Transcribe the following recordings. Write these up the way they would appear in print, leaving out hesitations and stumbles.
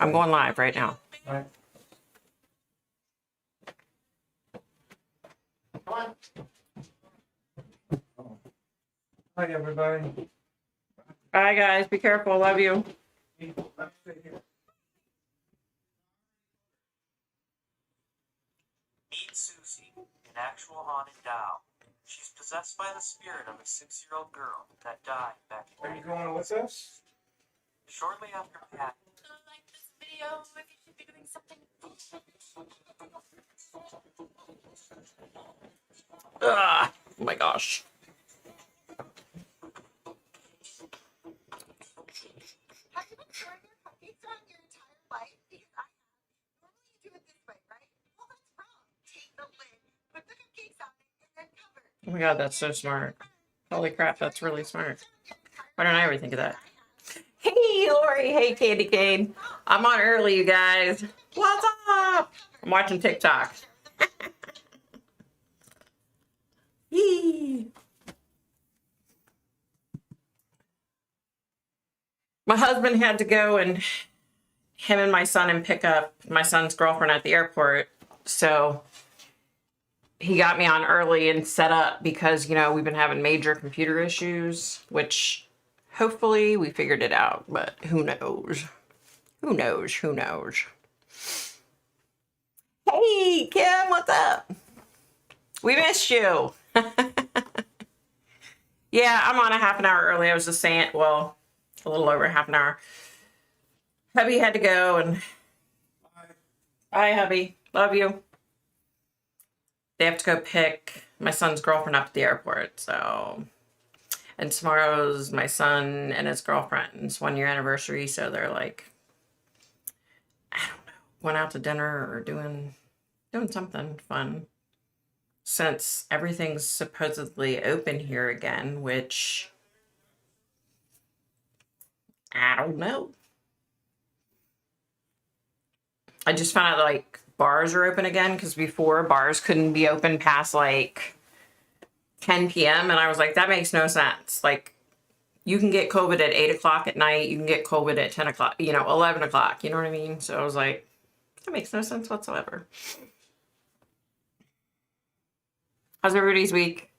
I'm going live right now. All right. Come on. Hi, everybody. Bye, guys. Be careful. Love you. Let's stay here. Meet Susie, an actual haunted doll. She's possessed by the spirit of a 6-year-old girl that died back in Are you going with us? shortly after Pat. Like this video, if you should be doing something. Ugh. Oh my gosh. Have you been throwing your cupcakes on your entire life? Because I have. Normally you do it this way, right? Well, that's wrong. Take the lid, put the cupcakes on it, and then cover. Oh my god, that's so smart. Holy crap, that's really smart. Why don't I ever think of that? Hey, Lori. Hey, Candy Cane. I'm on early, you guys. What's up? I'm watching TikTok. Yee. My husband had to go and him and my son and pick up my son's girlfriend at the airport. So he got me on early and set up because, you know, we've been having major computer issues, which hopefully we figured it out, but who knows? Who knows? Who knows? Hey, Kim, what's up? We missed you. Yeah, I'm on a half an hour early. I was just saying, well, a little over half an hour. Hubby had to go and bye, hubby. Love you. They have to go pick my son's girlfriend up at the airport, so. And tomorrow's my son and his girlfriend's 1-year anniversary, so they're like, I don't know, went out to dinner or doing something fun. Since everything's supposedly open here again, which I don't know. I just found out like bars are open again because before bars couldn't be open past like 10 p.m. and I was like, that makes no sense. Like, you can get COVID at 8 o'clock at night. You can get COVID at 10 o'clock, 11 o'clock. You know what I mean? So I was like, that makes no sense whatsoever. How's everybody's week?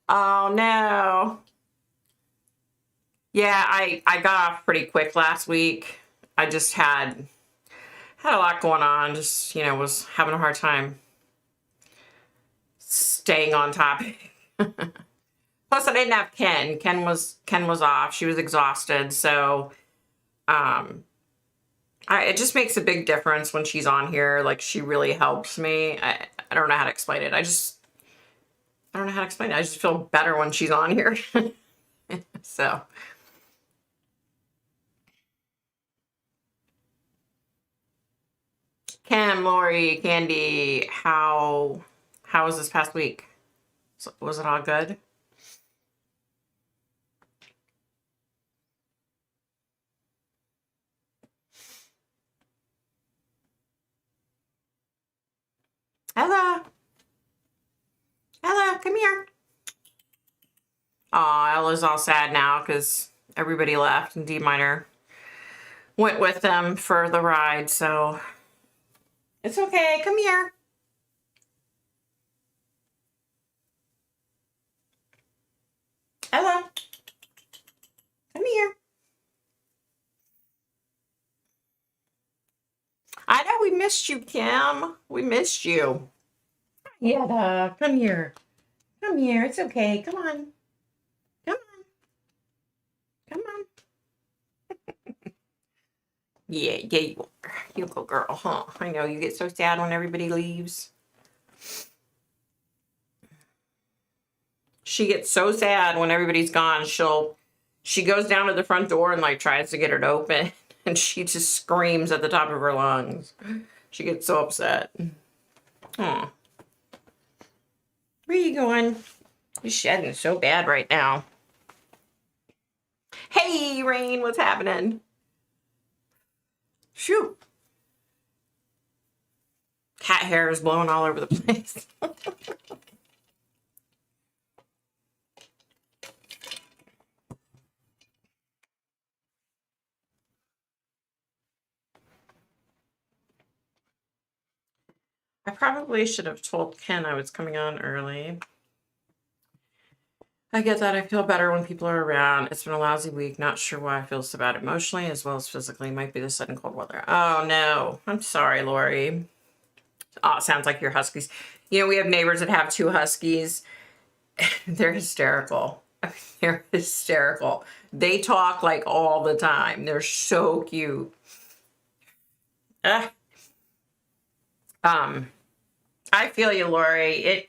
Oh, no. Yeah, I got off pretty quick last week. I just had a lot going on. Just, was having a hard time staying on topic. Plus, I didn't have Ken. Ken was off. She was exhausted. So, it just makes a big difference when she's on here. Like, she really helps me. I don't know how to explain it. I don't know how to explain it. I just feel better when she's on here. So. Kim, Lori, Candy, how was this past week? Was it all good? Ella. Ella, come here. Aw, Ella's all sad now because everybody left and D minor went with them for the ride, so it's okay. Come here. Ella. Come here. I know we missed you, Kim. We missed you. Yetta, come here. Come here. It's okay. Come on. Come on. Come on. Yeah, you are. You go, girl, huh? I know you get so sad when everybody leaves. She gets so sad when everybody's gone. She goes down to the front door and like tries to get it open, and she just screams at the top of her lungs. She gets so upset. Huh. Where are you going? You're shedding so bad right now. Hey, Rain, what's happening? Shoot. Cat hair is blowing all over the place. probably should have told Ken I was coming on early. I get that. I feel better when people are around. It's been a lousy week. Not sure why I feel so bad emotionally as well as physically. Might be the sudden cold weather. Oh no. I'm sorry, Lori. Oh, it sounds like your huskies. You know, we have neighbors that have 2 huskies. They're hysterical. They're hysterical. They talk like all the time. They're so cute. I feel you, Lori.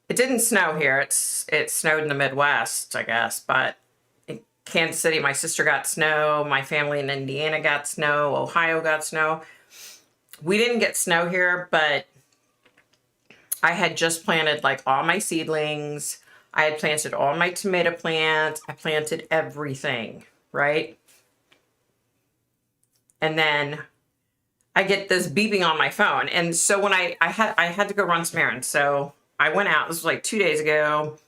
It didn't snow here. It snowed in the Midwest, I guess, but in Kansas City, my sister got snow. My family in Indiana got snow. Ohio got snow. We didn't get snow here, but I had just planted like all my seedlings. I had planted all my tomato plants. I planted everything, right? And then I get this beeping on my phone. And so when I had to go run some errands. So I went out. This was like 2 days ago.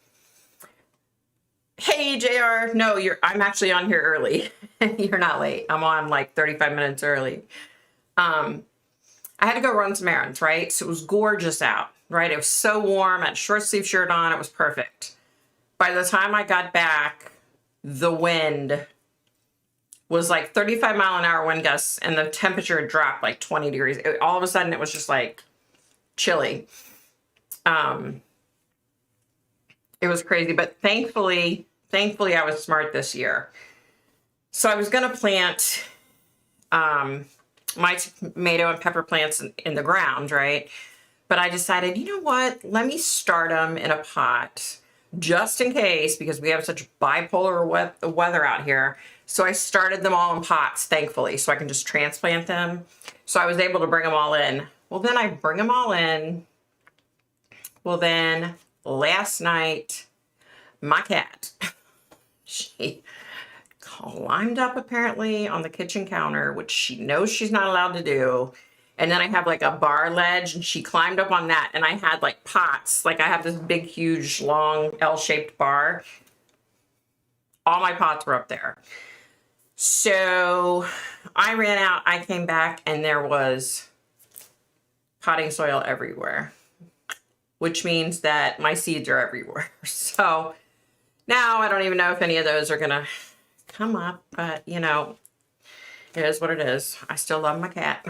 Hey, JR. No, I'm actually on here early. You're not late. I'm on like 35 minutes early. I had to go run some errands, right? So it was gorgeous out, right? It was so warm. I had a short sleeve shirt on. It was perfect. By the time I got back, the wind was like 35-mile-an-hour wind gusts, and the temperature had dropped like 20 degrees. All of a sudden, it was just like chilly. It was crazy, but thankfully, I was smart this year. So I was going to plant my tomato and pepper plants in the ground, right? But I decided, you know what? Let me start them in a pot just in case, because we have such bipolar weather out here. So I started them all in pots, thankfully, so I can just transplant them. So I was able to bring them all in. Well, then I bring them all in. Well, then last night, my cat, she climbed up apparently on the kitchen counter, which she knows she's not allowed to do. And then I have like a bar ledge, and she climbed up on that, and I had like pots. Like I have this big, huge, long L-shaped bar. All my pots were up there. So I ran out, I came back, and there was potting soil everywhere, which means that my seeds are everywhere. So now I don't even know if any of those are gonna come up, but you know, it is what it is. I still love my cat.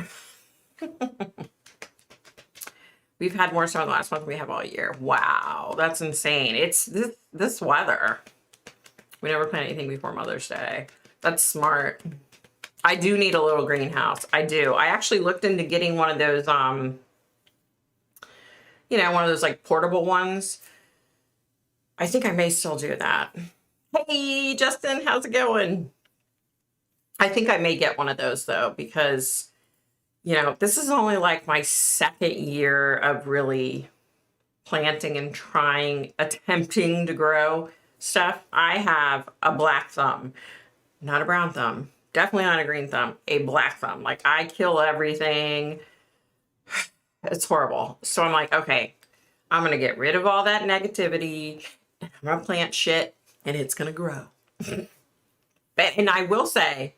We've had more snow last month than we have all year. Wow, that's insane. It's this weather. We never planned anything before Mother's Day. That's smart. I do need a little greenhouse. I do. I actually looked into getting one of those, you know, one of those like portable ones. I think I may still do that. Hey, Justin, how's it going? I think I may get one of those though, because, you know, this is only like my 2nd year of really planting and attempting to grow stuff. I have a black thumb, not a brown thumb, definitely not a green thumb, a black thumb. Like I kill everything. It's horrible. So I'm like, okay, I'm going to get rid of all that negativity, and I'm going to plant shit, and it's going to grow. And I will say,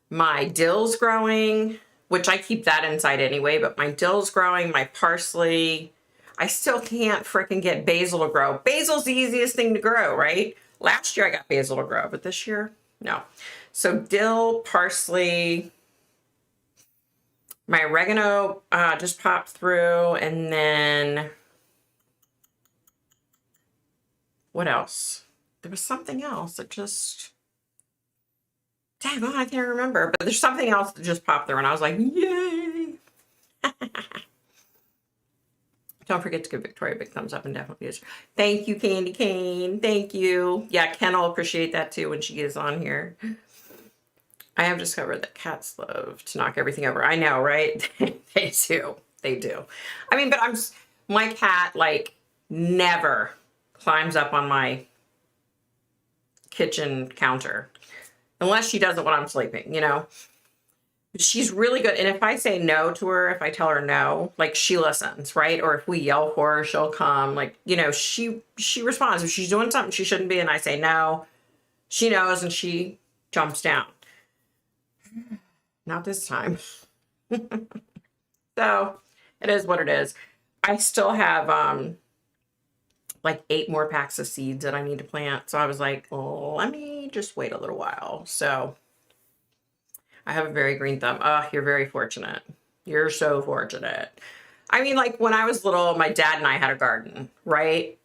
my dill's growing, which I keep that inside anyway, but my dill's growing, my parsley. I still can't freaking get basil to grow. Basil's the easiest thing to grow, right? Last year I got basil to grow, but this year, no. So dill, parsley, my oregano just popped through, and then what else? There was something else that just, damn, I can't remember, but there's something else that just popped through, and I was like, yay. Don't forget to give Victoria a big thumbs up and definitely use her. Thank you, Candy Cane. Thank you. Yeah, Ken will appreciate that too when she gets on here. I have discovered that cats love to knock everything over. I know, right? They do. They do. I mean, but my cat like never climbs up on my kitchen counter unless she does it when I'm sleeping, you know? She's really good. And if I say no to her, if I tell her no, like she listens, right? Or if we yell for her, she'll come. Like, you know, she responds. If she's doing something she shouldn't be and I say no, she knows and she jumps down. Not this time. So It is what it is. I still have like 8 more packs of seeds that I need to plant. So I was like, oh, let me just wait a little while. So I have a very green thumb. Oh, you're very fortunate. You're so fortunate. I mean, like when I was little, my dad and I had a garden, right?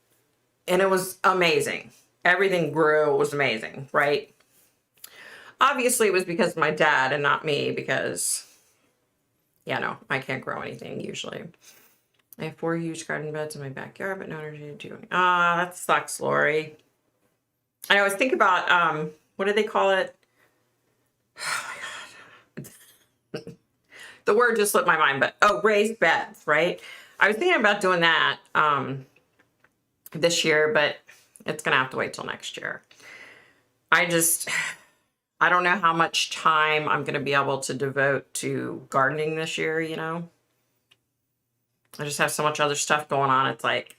And it was amazing. Everything grew. It was amazing, right? Obviously, it was because of my dad and not me because, yeah, no, I can't grow anything usually. I have 4 huge garden beds in my backyard, but no energy to do anything. Ah, that sucks, Lori. I always think about, what do they call it? Oh my God. The word just slipped my mind, but, oh, raised beds, right? I was thinking about doing that this year, but it's going to have to wait till next year. I don't know how much time I'm going to be able to devote to gardening this year, you know? I just have so much other stuff going on. It's like,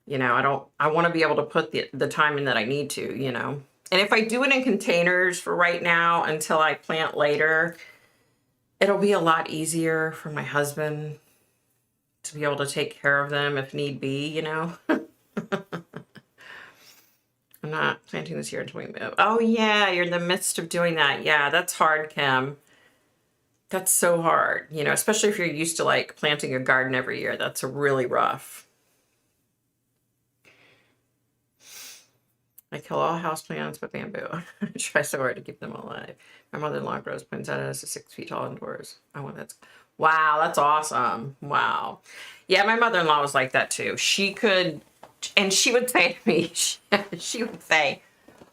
you know, I want to be able to put the time in that I need to, you know? And if I do it in containers for right now until I plant later, it'll be a lot easier for my husband to be able to take care of them if need be, you know? I'm not planting this year until we move. Oh yeah, you're in the midst of doing that. Yeah, that's hard, Kim. That's so hard, you know, especially if you're used to like planting a garden every year. That's really rough. I kill all houseplants with bamboo. I try so hard to keep them alive. My mother-in-law grows poinsettias to 6 feet tall indoors. Oh, wow, that's awesome. Wow. Yeah, my mother-in-law was like that too. She could, and she would say to me, she would say,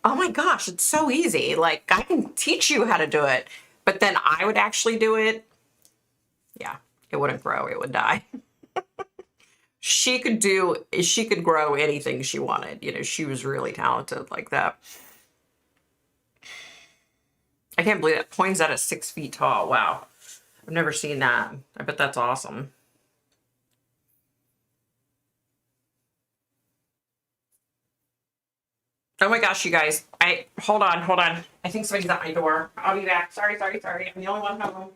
oh my gosh, it's so easy. Like, I can teach you how to do it. But then I would actually do it. Yeah, it wouldn't grow. It would die. She could grow anything she wanted. You know, she was really talented like that. I can't believe that poinsettia 6 feet tall. Wow. I've never seen that. I bet that's awesome. Oh my gosh, you guys. Hold on. I think somebody's at my door. I'll be back. Sorry. I'm the only one home.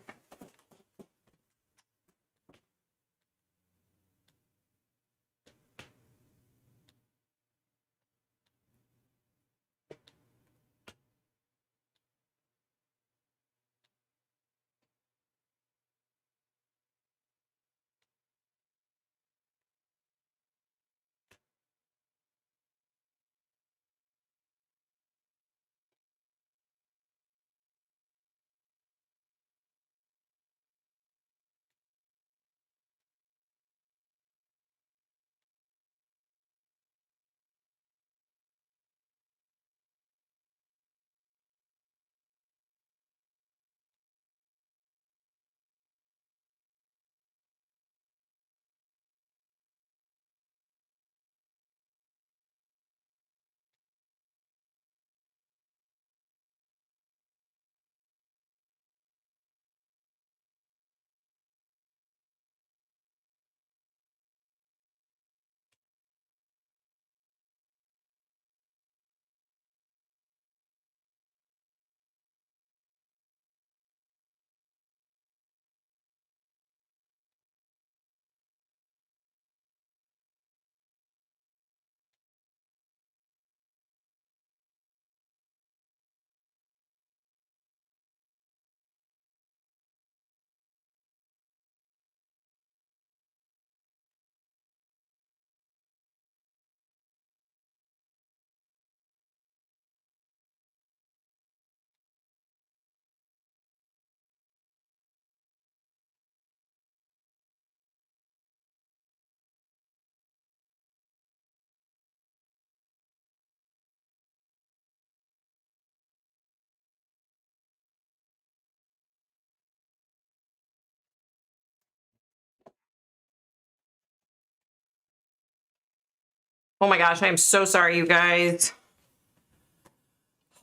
Oh my gosh, I am so sorry, you guys.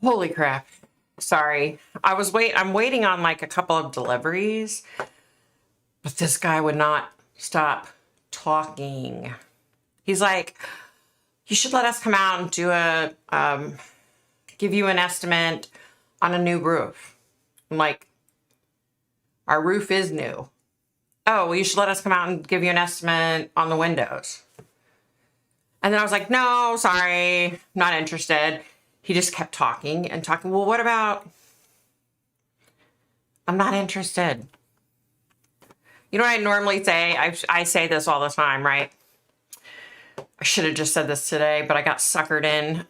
Holy crap. Sorry. I'm waiting on like a couple of deliveries, but this guy would not stop talking. He's like, you should let us come out and do give you an estimate on a new roof. I'm like, our roof is new. oh, well, you should let us come out and give you an estimate on the windows. And then I was like, no, sorry, not interested. He just kept talking and talking. Well, what about, I'm not interested. You know what I normally say? I say this all the time, right? I should have just said this today, but I got suckered in.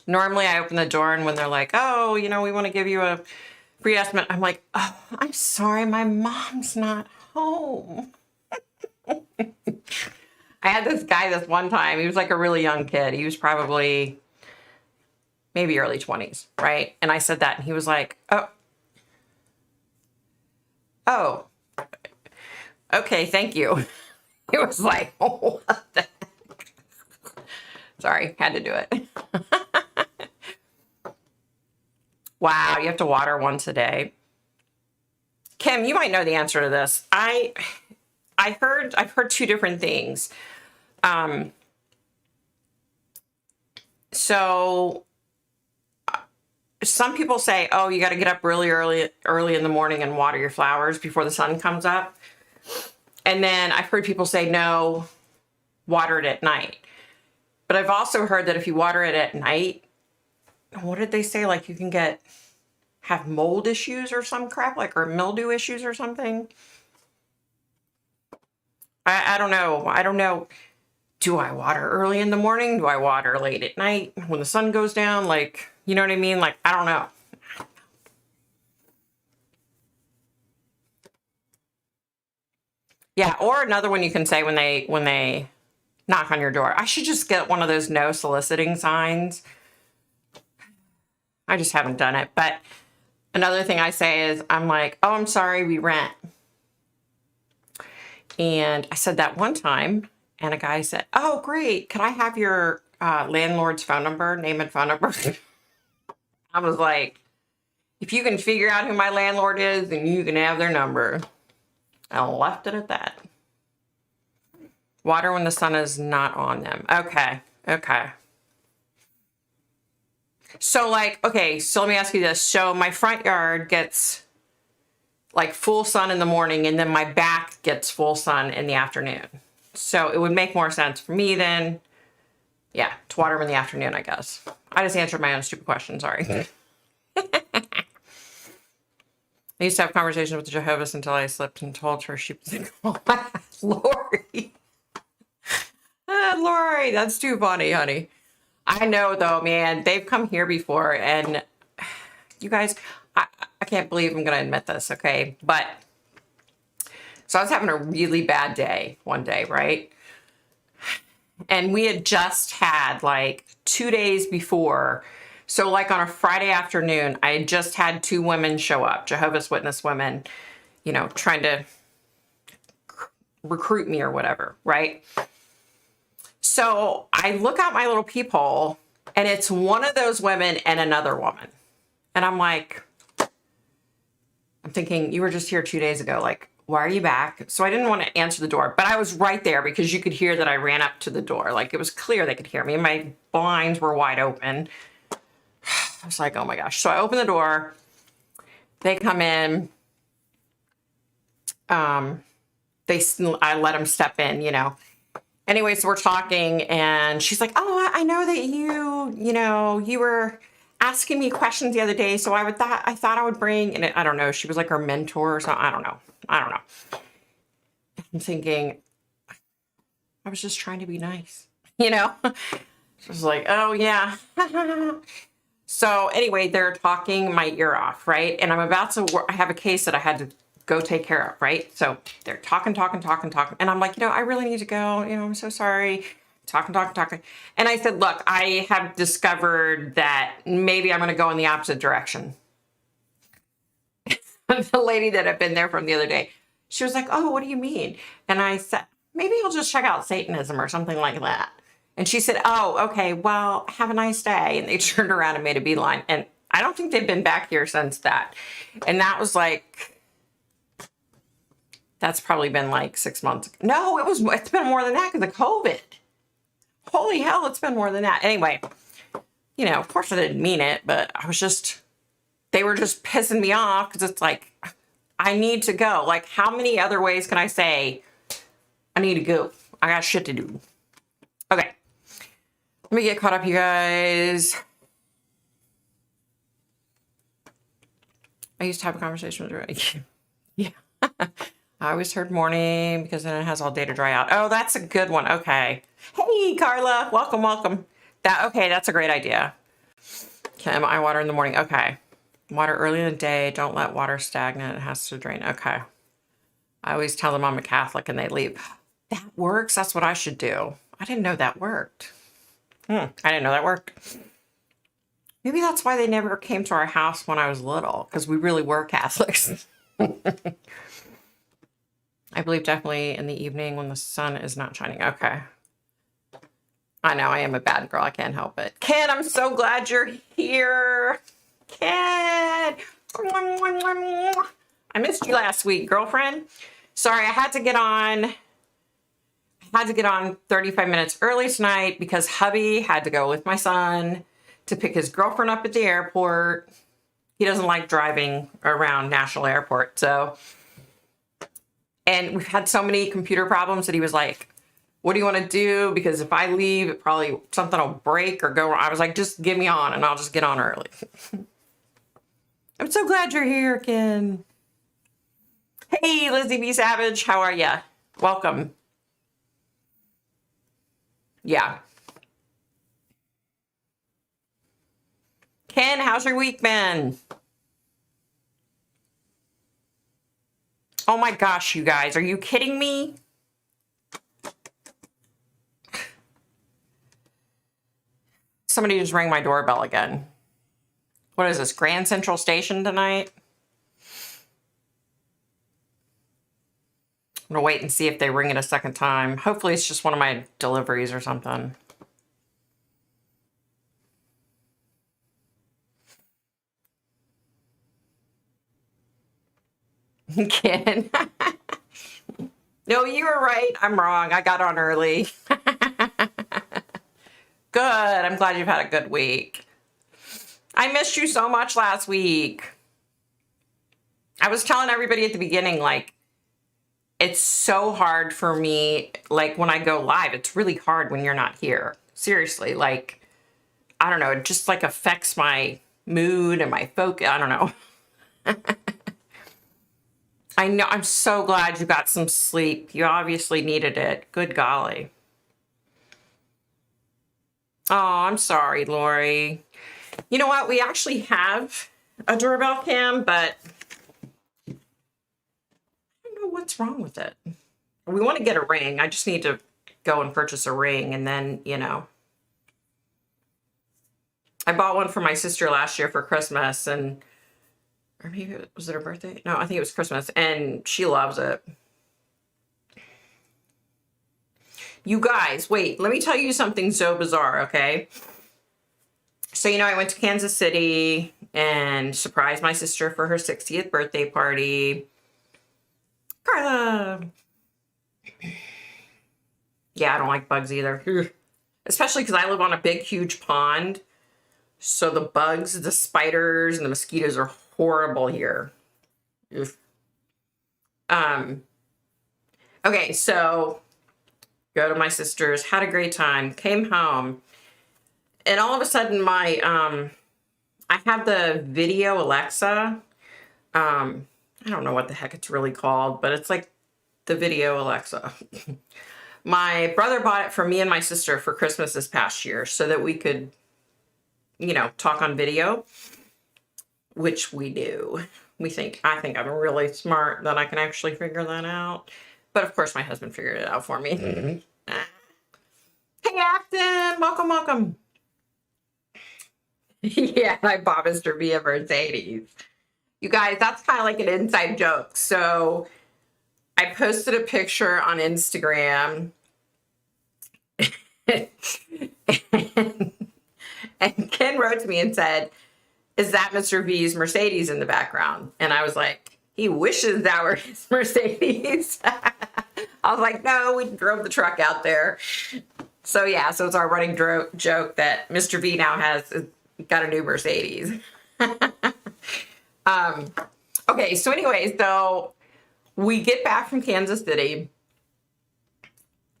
Normally I open the door and when they're like, oh, you know, we want to give you a free estimate. I'm like, oh, I'm sorry, my mom's not home. I had this guy this one time. He was like a really young kid. He was probably maybe early 20s, right? And I said that and he was like, oh, okay, thank you. He was like, oh, what the heck? Sorry, had to do it. Wow, you have to water once a day. Kim, you might know the answer to this. I've heard two different things. So some people say, oh, you got to get up really early in the morning and water your flowers before the sun comes up. And then I've heard people say, no, water it at night. But I've also heard that if you water it at night, what did they say? Like you can have mold issues or some crap, like, or mildew issues or something. I don't know. I don't know. Do I water early in the morning? Do I water late at night when the sun goes down? Like, you know what I mean? Like, I don't know. Yeah, or another one you can say when they knock on your door. I should just get one of those no soliciting signs. I just haven't done it. But another thing I say is, I'm like, oh, I'm sorry, we rent. And I said that one time, and a guy said, oh, great. Could I have your landlord's phone number, name and phone number? I was like, if you can figure out who my landlord is, then you can have their number. I left it at that. Water when the sun is not on them. Okay. So like, okay, so let me ask you this. So my front yard gets like full sun in the morning and then my back gets full sun in the afternoon. So it would make more sense for me then, yeah, to water them in the afternoon, I guess. I just answered my own stupid question, sorry. I used to have conversations with the Jehovah's until I slipped and told her she was like, oh, Lori. Lori, that's too funny, honey. I know though, man, they've come here before and you guys, I can't believe I'm going to admit this, okay? But, so I was having a really bad day one day, right? And we had just had like 2 days before. So like on a Friday afternoon, I had just had 2 women show up, Jehovah's Witness women, you know, trying to recruit me or whatever, right? So I look out my little peephole and it's one of those women and another woman. And I'm like, I'm thinking, you were just here 2 days ago. Like, why are you back? So I didn't want to answer the door, but I was right there because you could hear that I ran up to the door. Like it was clear they could hear me. My blinds were wide open. I was like, oh my gosh. So I open the door. They come in. I let them step in, you know. Anyways, we're talking and she's like, oh, I know that you were asking me questions the other day. So I thought I would bring, and I don't know, she was like her mentor or something. I don't know. I'm thinking, I was just trying to be nice, you know? She was like, oh yeah. So anyway, they're talking my ear off, right? And I'm about to, I have a case that I had to go take care of, right? So they're talking. And I'm like, I really need to go. I'm so sorry. Talking. And I said, look, I have discovered that maybe I'm going to go in the opposite direction. The lady that had been there from the other day, she was like, oh, what do you mean? And I said, maybe I'll just check out Satanism or something like that. And she said, oh, okay, well, have a nice day. And they turned around and made a beeline. And I don't think they've been back here since that. And that was like, that's probably been like 6 months. No, it's been more than that because of COVID. Holy hell, it's been more than that. Anyway, of course I didn't mean it, but they were just pissing me off because it's like, I need to go. Like, how many other ways can I say I need to go? I got shit to do. Okay. Let me get caught up, you guys. I used to have a conversation with Ray. Yeah. I always heard morning because then it has all day to dry out. Oh, that's a good one. Okay. Hey, Carla. Welcome, welcome. That's a great idea. Kim, I water in the morning. Okay. Water early in the day. Don't let water stagnant. It has to drain. Okay. I always tell them I'm a Catholic and they leave. That works. That's what I should do. I didn't know that worked. I didn't know that worked. Maybe that's why they never came to our house when I was little, because we really were Catholics. I believe definitely in the evening when the sun is not shining. Okay. I know I am a bad girl. I can't help it. Ken, I'm so glad you're here. Ken. I missed you last week, girlfriend. Sorry, I had to get on 35 minutes early tonight because hubby had to go with my son to pick his girlfriend up at the airport. He doesn't like driving around National Airport. And we've had so many computer problems that he was like, what do you want to do? Because if I leave, it probably something will break or go wrong. I was like, just get me on and I'll just get on early. I'm so glad you're here, Ken. Hey, Lizzie B. Savage, how are ya? Welcome. Yeah. Ken, how's your week been? Oh my gosh, you guys, are you kidding me? Somebody just rang my doorbell again. What is this, Grand Central Station tonight? I'm gonna wait and see if they ring it a second time. Hopefully it's just one of my deliveries or something. Ken. No, you were right. I'm wrong. I got on early. Good. I'm glad you've had a good week. I missed you so much last week. I was telling everybody at the beginning, like, it's so hard for me, like, when I go live, it's really hard when you're not here. Seriously, like, I don't know, it just, like, affects my mood and my focus. I don't know. I know. I'm so glad you got some sleep. You obviously needed it. Good golly. Oh, I'm sorry, Lori. You know what? We actually have a doorbell cam, but I don't know what's wrong with it. We want to get a ring. I just need to go and purchase a ring, and then, you know. I bought one for my sister last year for Christmas, and or maybe was it her birthday? No, I think it was Christmas, and she loves it. You guys, wait, let me tell you something so bizarre, okay? So, you know, I went to Kansas City and surprised my sister for her 60th birthday party. Carla! Yeah, I don't like bugs either. Especially because I live on a big, huge pond. So the bugs, the spiders, and the mosquitoes are horrible here. Okay, so go to my sister's, had a great time, came home, and all of a sudden my I have the video Alexa. I don't know what the heck it's really called, but it's like the video Alexa. My brother bought it for me and my sister for Christmas this past year so that we could, you know, talk on video, which we do. I think I'm really smart that I can actually figure that out. But of course, my husband figured it out for me. Mm-hmm. Hey, Afton, welcome, welcome. Yeah, I bought Mr. V a Mercedes. You guys, that's kind of like an inside joke. So I posted a picture on Instagram. And Ken wrote to me and said, is that Mr. V's Mercedes in the background? And I was like, he wishes that were his Mercedes. I was like, no, we drove the truck out there. So yeah, so it's our running joke that Mr. V now has got a new Mercedes. Okay, so anyways, though, we get back from Kansas City,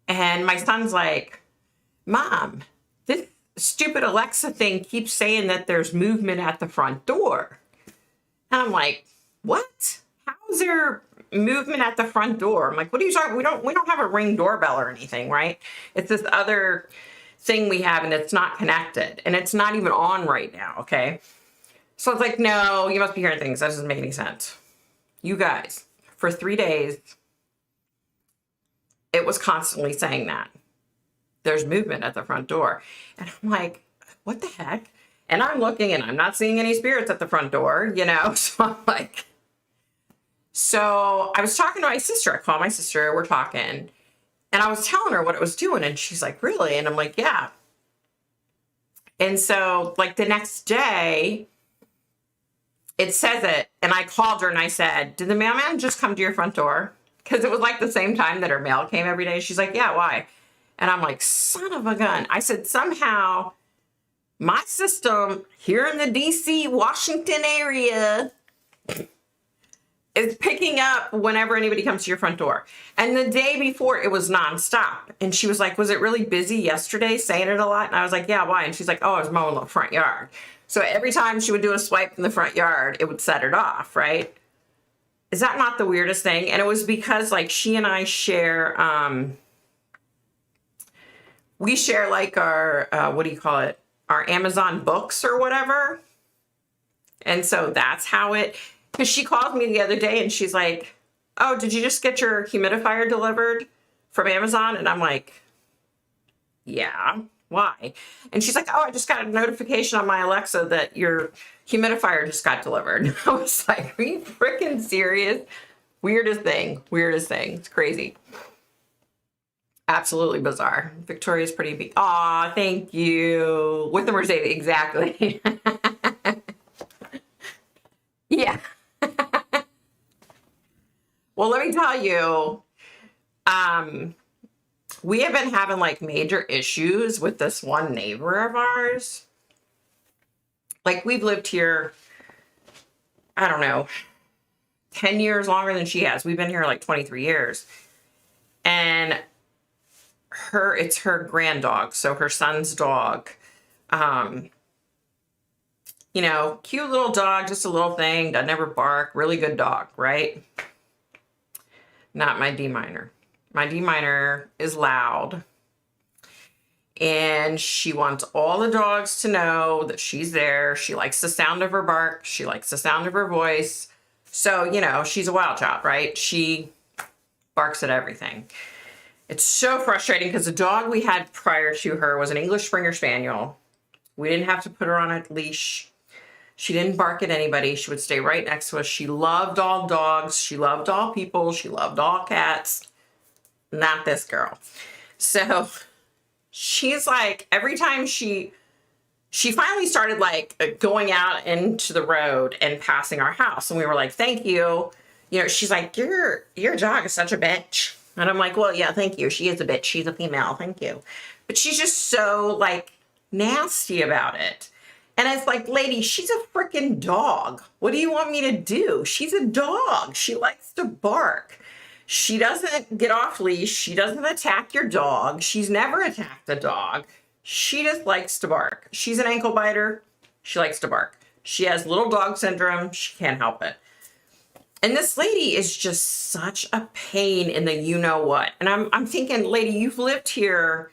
and my son's like, Mom, this stupid Alexa thing keeps saying that there's movement at the front door. And I'm like, what? How is there movement at the front door? I'm like, what are you talking? We don't have a Ring doorbell or anything, right? It's this other thing we have, and it's not connected, and it's not even on right now. Okay. So it's like, no, you must be hearing things. That doesn't make any sense. You guys, for 3 days, it was constantly saying that there's movement at the front door. And I'm like, what the heck? And I'm looking and I'm not seeing any spirits at the front door, you know? So I'm like, so I was talking to my sister. I called my sister, we're talking, and I was telling her what it was doing. And she's like, really? And I'm like, yeah. And so like the next day, it says it. And I called her and I said, did the mailman just come to your front door? Because it was like the same time that her mail came every day. She's like, yeah, why? And I'm like, son of a gun. I said, somehow my system here in the DC, Washington area is picking up whenever anybody comes to your front door. And the day before, it was nonstop. And she was like, was it really busy yesterday, saying it a lot? And I was like, yeah, why? And she's like, oh, I was mowing the front yard. So every time she would do a swipe in the front yard, it would set it off, right? Is that not the weirdest thing? And it was because like she and I share, we share like our, what do you call it? Our Amazon books or whatever. And so that's how it, because she called me the other day and she's like, oh, did you just get your humidifier delivered from Amazon? And I'm like, yeah, why? And she's like, oh, I just got a notification on my Alexa that your humidifier just got delivered. I was like, are you freaking serious? Weirdest thing. It's crazy. Absolutely bizarre. Victoria's pretty big. Aw, thank you. With the Mercedes, exactly. Yeah. Well, let me tell you, we have been having like major issues with this one neighbor of ours. Like we've lived here, I don't know, 10 years longer than she has. We've been here like 23 years. And it's her grand dog. So her son's dog, you know, cute little dog, just a little thing, doesn't ever bark, really good dog, right? Not my D minor. My D minor is loud. And she wants all the dogs to know that she's there. She likes the sound of her bark. She likes the sound of her voice. So, you know, she's a wild child, right? She barks at everything. It's so frustrating because the dog we had prior to her was an English Springer Spaniel. We didn't have to put her on a leash. She didn't bark at anybody. She would stay right next to us. She loved all dogs. She loved all people. She loved all cats. Not this girl. So she's like, every time she finally started like going out into the road and passing our house. And we were like, thank you. You know, she's like, your dog is such a bitch. And I'm like, well, yeah, thank you. She is a bitch. She's a female. Thank you. But she's just so like nasty about it. And it's like, lady, she's a freaking dog. What do you want me to do? She's a dog. She likes to bark. She doesn't get off leash. She doesn't attack your dog. She's never attacked a dog. She just likes to bark. She's an ankle biter. She likes to bark. She has little dog syndrome. She can't help it. And this lady is just such a pain in the you-know-what. And I'm thinking, lady, you've lived here,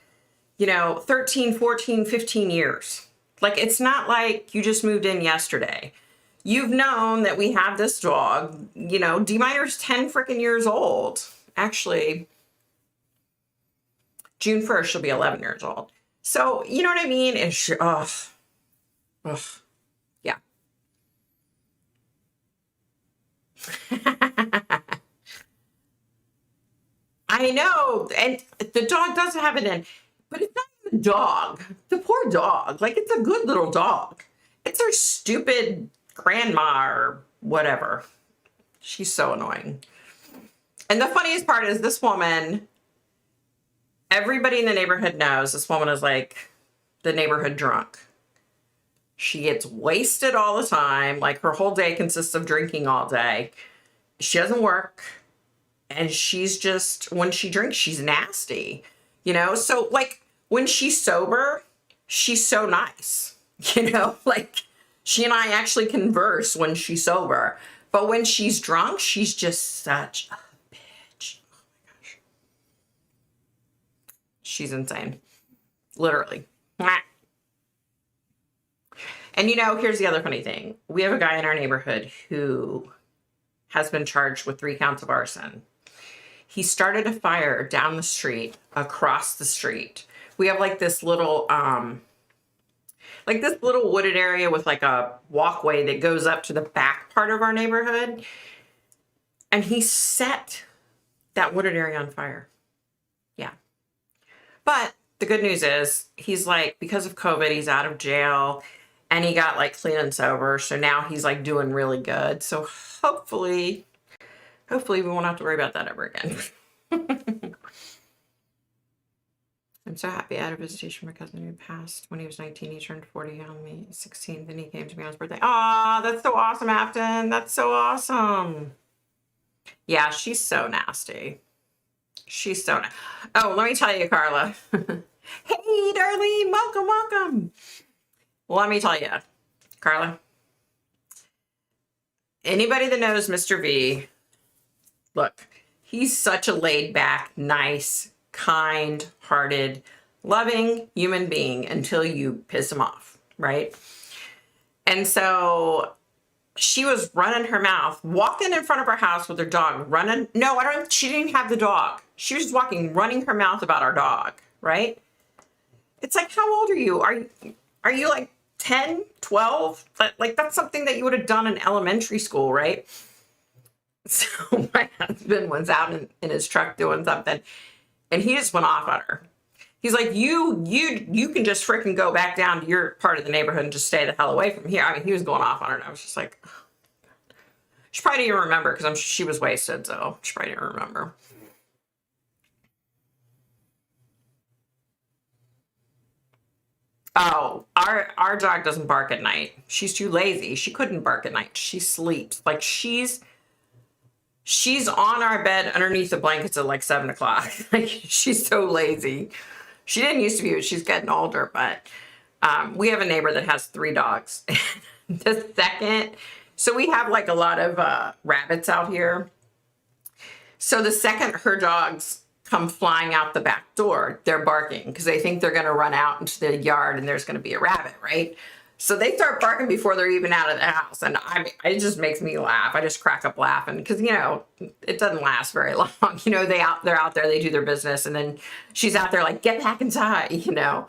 you know, 13, 14, 15 years. Like, it's not like you just moved in yesterday. You've known that we have this dog, you know, D minor's 10 freaking years old. Actually, June 1st, she'll be 11 years old. So, you know what I mean? It's, yeah. I know. And the dog doesn't have it in, but it's not the dog. The poor dog. Like, it's a good little dog. It's her stupid grandma or whatever. She's so annoying. And the funniest part is this woman, everybody in the neighborhood knows this woman is like the neighborhood drunk. She gets wasted all the time. Like her whole day consists of drinking all day. She doesn't work. And she's just, when she drinks, she's nasty, you know? So like when she's sober, she's so nice, you know? Like she and I actually converse when she's sober. But when she's drunk, she's just such a bitch. Oh my gosh. She's insane. Literally. And you know, here's the other funny thing. We have a guy in our neighborhood who has been charged with 3 counts of arson. He started a fire down the street, across the street. We have like this little wooded area with like a walkway that goes up to the back part of our neighborhood. And he set that wooded area on fire. Yeah. But the good news is he's like, because of COVID, he's out of jail and he got like clean and sober. So now he's like doing really good. So hopefully we won't have to worry about that ever again. I'm so happy I had a visitation from my cousin who passed when he was 19. He turned 40 on May 16th and he came to me on his birthday. Aw, that's so awesome, Afton. That's so awesome. Yeah, she's so nasty. She's so nasty. Oh, let me tell you, Carla. Hey, Darlene, welcome. Let me tell you, Carla. Anybody that knows Mr. V, look, he's such a laid back, nice, kind-hearted, loving human being until you piss him off, right? And so she was running her mouth, walking in front of her house with her dog, running. No, she didn't even have the dog. She was just walking, running her mouth about our dog, right? It's like, how old are you? Are you like 10, 12? Like that's something that you would have done in elementary school, right? So my husband was out in his truck doing something and he just went off on her. He's like, you can just freaking go back down to your part of the neighborhood and just stay the hell away from here. I mean, he was going off on her and I was just like, oh, she probably didn't remember because she was wasted. So she probably didn't remember. Oh, our dog doesn't bark at night. She's too lazy. She couldn't bark at night. She sleeps. Like she's on our bed underneath the blankets at like 7 o'clock. Like she's so lazy. She didn't used to be, but she's getting older. But we have a neighbor that has 3 dogs. So we have like a lot of rabbits out here. So the second her dogs come flying out the back door, they're barking because they think they're going to run out into the yard and there's going to be a rabbit, right? So they start barking before they're even out of the house. And it just makes me laugh. I just crack up laughing because, you know, it doesn't last very long. You know, they're out there, they do their business. And then she's out there like, get back inside, you know.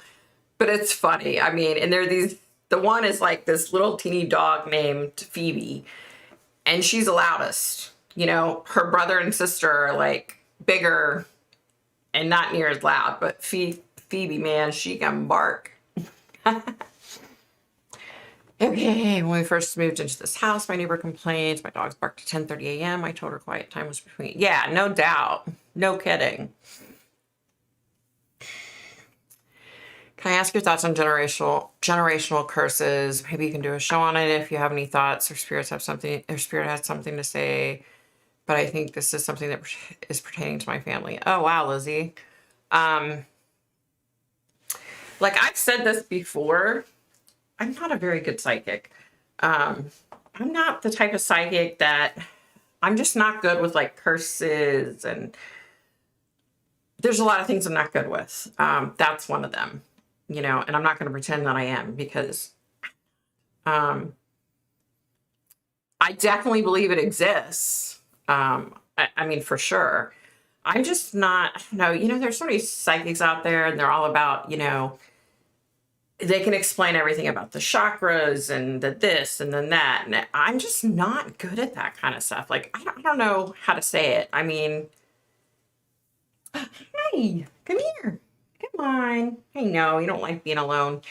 But it's funny. I mean, and the one is like this little teeny dog named Phoebe. And she's the loudest. You know, her brother and sister are like bigger and not near as loud. But Phoebe, man, she can bark. Okay, when we first moved into this house, my neighbor complained my dogs barked at 10:30 a.m. I told her quiet time was between. Yeah, no doubt. No kidding. Can I ask your thoughts on generational curses? Maybe you can do a show on it if you have any thoughts or spirit has something to say. But I think this is something that is pertaining to my family. Oh, wow, Lizzie. Like I've said this before, I'm not a very good psychic. I'm not the type of psychic that I'm just not good with like curses, and there's a lot of things I'm not good with. That's one of them, you know, and I'm not going to pretend that I am because I definitely believe it exists. I mean, for sure. I'm just not, I don't know, you know, there's so many psychics out there and they're all about, you know, they can explain everything about the chakras and the this and then that. And I'm just not good at that kind of stuff. Like, I don't know how to say it. I mean, hi, come here. Come on. I know you don't like being alone.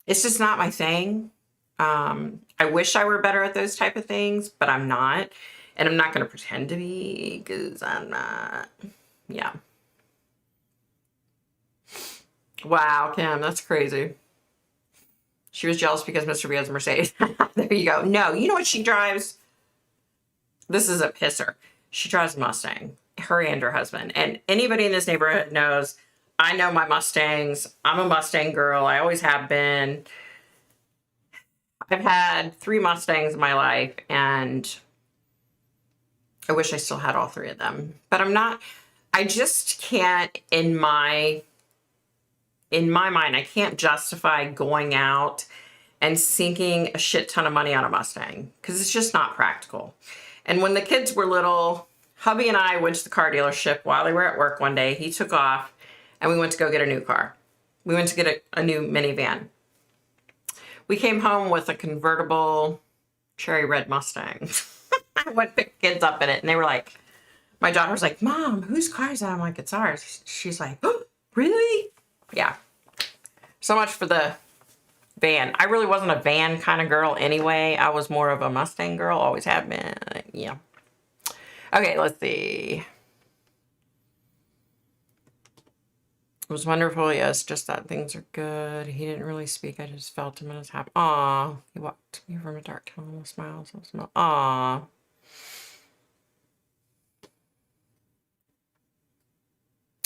It's just not my thing. I wish I were better at those type of things, but I'm not. And I'm not going to pretend to be because I'm not. Yeah. Wow, Kim, that's crazy. She was jealous because Mr. B has a Mercedes. There you go. No, you know what she drives? This is a pisser. She drives a Mustang, her and her husband. And anybody in this neighborhood knows I know my Mustangs. I'm a Mustang girl. I always have been. I've had 3 Mustangs in my life, and I wish I still had all 3 of them. But I'm not, I just can't, in my mind, I can't justify going out and sinking a shit ton of money on a Mustang because it's just not practical. And when the kids were little, hubby and I went to the car dealership while they were at work one day. He took off and we went to go get a new car. We went to get a new minivan. We came home with a convertible cherry red Mustang. I went to pick kids up in it and they were like, my daughter was like, Mom, whose car is that? I'm like, it's ours. She's like, oh, really? Yeah. So much for the van. I really wasn't a van kind of girl anyway. I was more of a Mustang girl, always have been. Yeah. Okay, let's see. It was wonderful. Yes, just that things are good. He didn't really speak. I just felt him in his happy. Aw. He walked to me from a dark tunnel with smiles. Aw.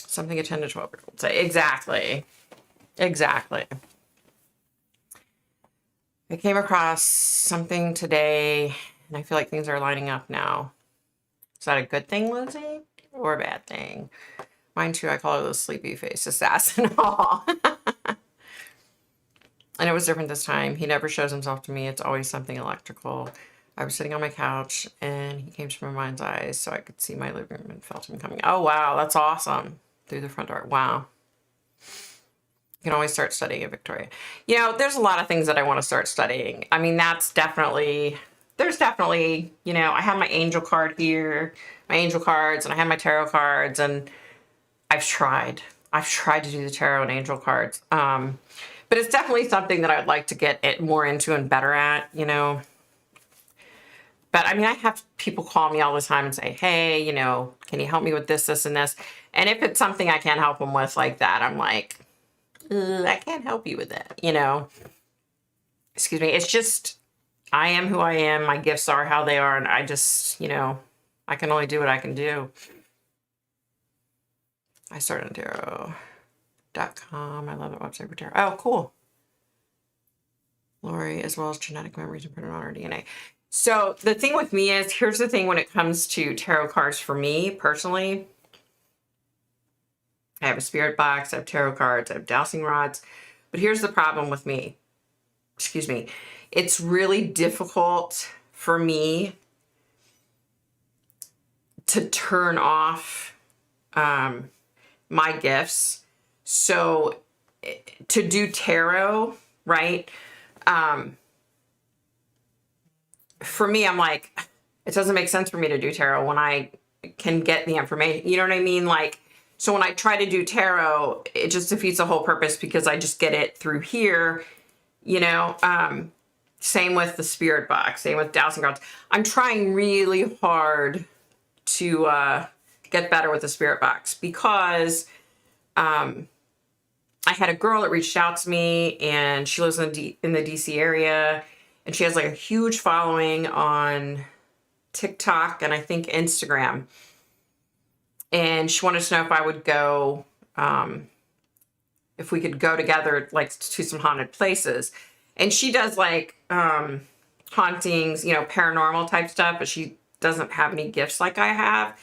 Something a 10 to 12-year-old say. Exactly. Exactly. I came across something today, and I feel like things are lining up now. Is that a good thing, Lizzie? Or a bad thing? Mine too, I call her the sleepy face assassin. And it was different this time. He never shows himself to me. It's always something electrical. I was sitting on my couch, and he came to my mind's eyes so I could see my living room and felt him coming. Oh, wow, that's awesome. Through the front door. Wow. You can always start studying at Victoria. You know, there's a lot of things that I want to start studying. I mean, there's definitely, you know, I have my angel card here, my angel cards, and I have my tarot cards, and I've tried to do the tarot and angel cards. But it's definitely something that I'd like to get it more into and better at, you know. But I mean, I have people call me all the time and say, hey, you know, can you help me with this, and this? And if it's something I can't help them with like that, I'm like, I can't help you with that, you know. Excuse me. It's just, I am who I am. My gifts are how they are. And I just, you know, I can only do what I can do. I started on tarot.com. I love that website for tarot. Oh, cool. Lori, as well as genetic memories and printed on our DNA. So the thing with me is, here's the thing when it comes to tarot cards for me personally. I have a spirit box, I have tarot cards, I have dowsing rods. But here's the problem with me. Excuse me. It's really difficult for me to turn off my gifts. So to do tarot, right? For me, I'm like, it doesn't make sense for me to do tarot when I can get the information. You know what I mean? Like, so when I try to do tarot, it just defeats the whole purpose because I just get it through here, you know. Same with the spirit box, same with dowsing rods. I'm trying really hard to get better with the spirit box because I had a girl that reached out to me, and she lives in the DC area, and she has like a huge following on TikTok and I think Instagram. And she wanted to know if I would go, if we could go together, like to some haunted places. And she does like hauntings, you know, paranormal type stuff, but she doesn't have any gifts like I have.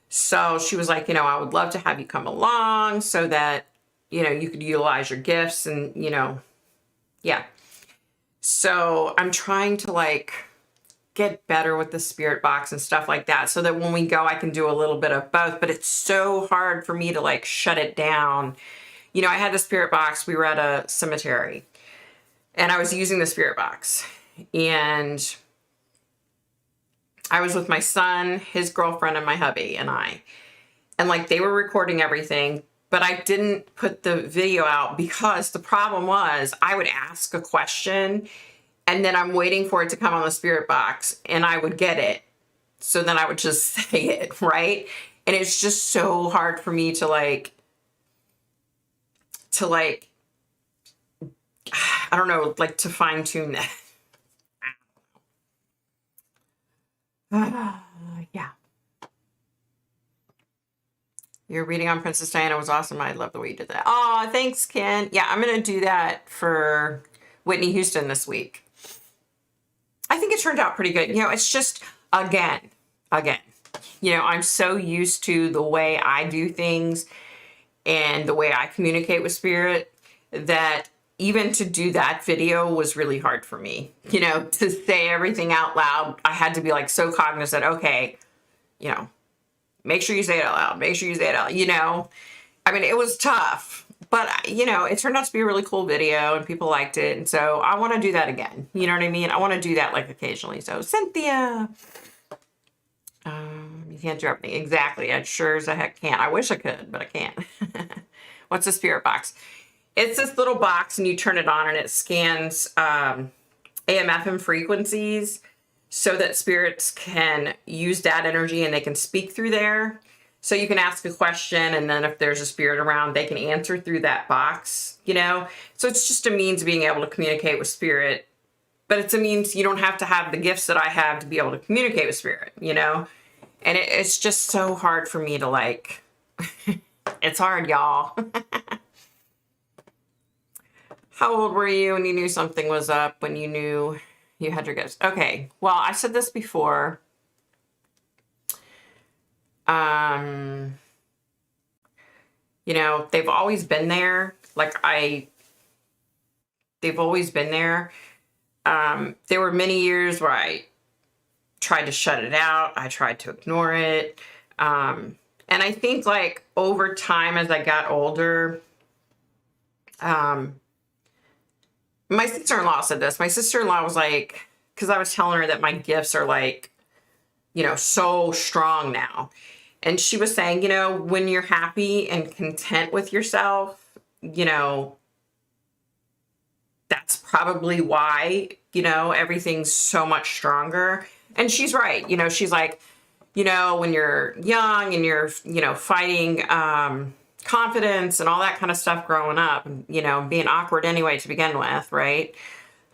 So she was like, you know, I would love to have you come along so that, you know, you could utilize your gifts and, you know, yeah. So I'm trying to like get better with the spirit box and stuff like that so that when we go, I can do a little bit of both, but it's so hard for me to like shut it down. You know, I had the spirit box. We were at a cemetery and I was using the spirit box, and I was with my son, his girlfriend, and my hubby and I, and like they were recording everything, but I didn't put the video out because the problem was I would ask a question and then I'm waiting for it to come on the spirit box and I would get it. So then I would just say it, right? And it's just so hard for me to like, I don't know, like to fine tune that. Yeah. Your reading on Princess Diana was awesome. I love the way you did that. Oh, thanks, Ken. Yeah, I'm going to do that for Whitney Houston this week. I think it turned out pretty good. You know, it's just, again, you know, I'm so used to the way I do things and the way I communicate with spirit that even to do that video was really hard for me. You know, to say everything out loud, I had to be like so cognizant, okay, you know, make sure you say it out loud. Make sure you say it out, you know. I mean, it was tough, but, you know, it turned out to be a really cool video and people liked it. And so I want to do that again. You know what I mean? I want to do that like occasionally. So Cynthia, you can't do everything. Exactly. I sure as the heck can't. I wish I could, but I can't. What's a spirit box? It's this little box and you turn it on and it scans AM, FM frequencies so that spirits can use that energy and they can speak through there. So you can ask a question and then if there's a spirit around, they can answer through that box, you know? So it's just a means of being able to communicate with spirit, but it's a means you don't have to have the gifts that I have to be able to communicate with spirit, you know? And it's just so hard for me to like, it's hard, y'all. How old were you when you knew something was up, when you knew you had your gifts? Okay, well, I said this before. You know, they've always been there. They've always been there. There were many years where I tried to shut it out. I tried to ignore it. And I think like over time, as I got older, my sister-in-law said this. My sister-in-law was like, because I was telling her that my gifts are like, you know, so strong now. And she was saying, you know, when you're happy and content with yourself, you know, that's probably why, you know, everything's so much stronger. And she's right. You know, she's like, you know, when you're young and you're, you know, fighting, confidence and all that kind of stuff growing up, you know, being awkward anyway to begin with, right?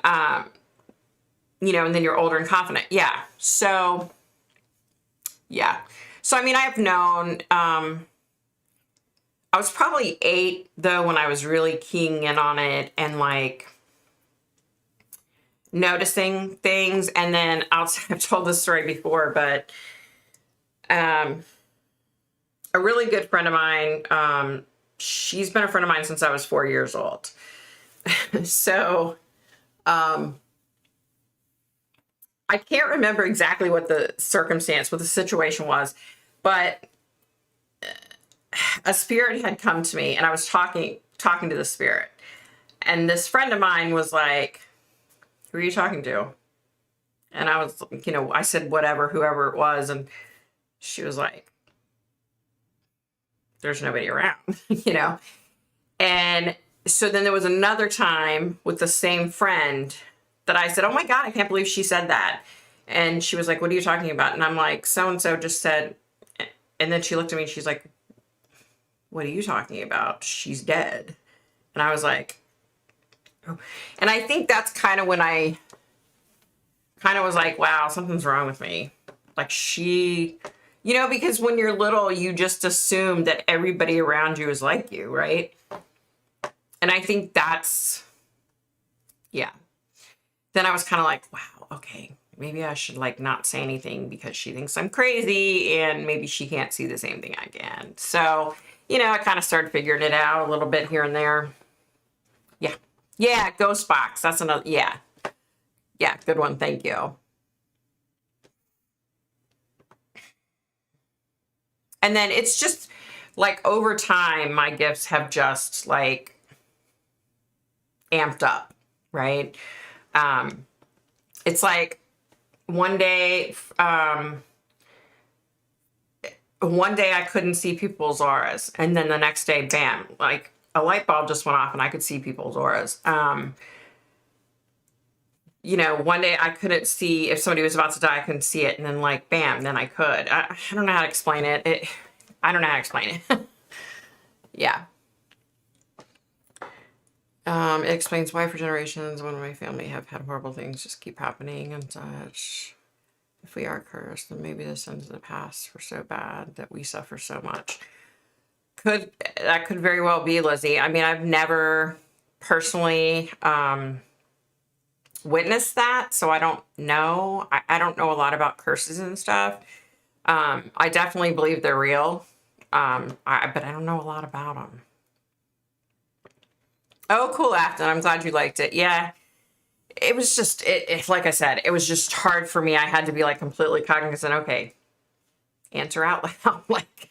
You know, and then you're older and confident. Yeah. So, yeah. So, I mean, I've known, I was probably 8 though, when I was really keying in on it and like noticing things. And then I've told this story before, but, a really good friend of mine, she's been a friend of mine since I was 4 years old. So, I can't remember exactly what the circumstance, what the situation was, but a spirit had come to me and I was talking to the spirit. And this friend of mine was like, who are you talking to? And I was, you know, I said, whatever, whoever it was. And she was like, there's nobody around, you know? And so then there was another time with the same friend that I said, oh my God, I can't believe she said that. And she was like, what are you talking about? And I'm like, so-and-so just said, and then she looked at me and she's like, what are you talking about? She's dead. And I was like, oh. And I think that's kind of when I kind of was like, wow, something's wrong with me. Like she, you know, because when you're little, you just assume that everybody around you is like you, right? And I think that's, yeah. Then I was kind of like, wow, okay, maybe I should like not say anything because she thinks I'm crazy and maybe she can't see the same thing I can. So, you know, I kind of started figuring it out a little bit here and there. Yeah. Yeah, ghost box. That's another, yeah. Yeah, good one. Thank you. And then it's just like over time, my gifts have just like amped up, right? It's like one day I couldn't see people's auras. And then the next day, bam, like a light bulb just went off and I could see people's auras. You know, one day I couldn't see if somebody was about to die, I couldn't see it. And then like, bam, then I could. I don't know how to explain it. I don't know how to explain it. Yeah. It explains why for generations one of my family have had horrible things just keep happening and such. If we are cursed, then maybe the sins of the past were so bad that we suffer so much. That could very well be, Lizzie. I mean, I've never personally witnessed that, so I don't know. I don't know a lot about curses and stuff. I definitely believe they're real, but I don't know a lot about them. Oh, cool, Afton. I'm glad you liked it. Yeah, it was just, like I said, it was just hard for me. I had to be like completely cognizant. Okay, answer out loud. Like,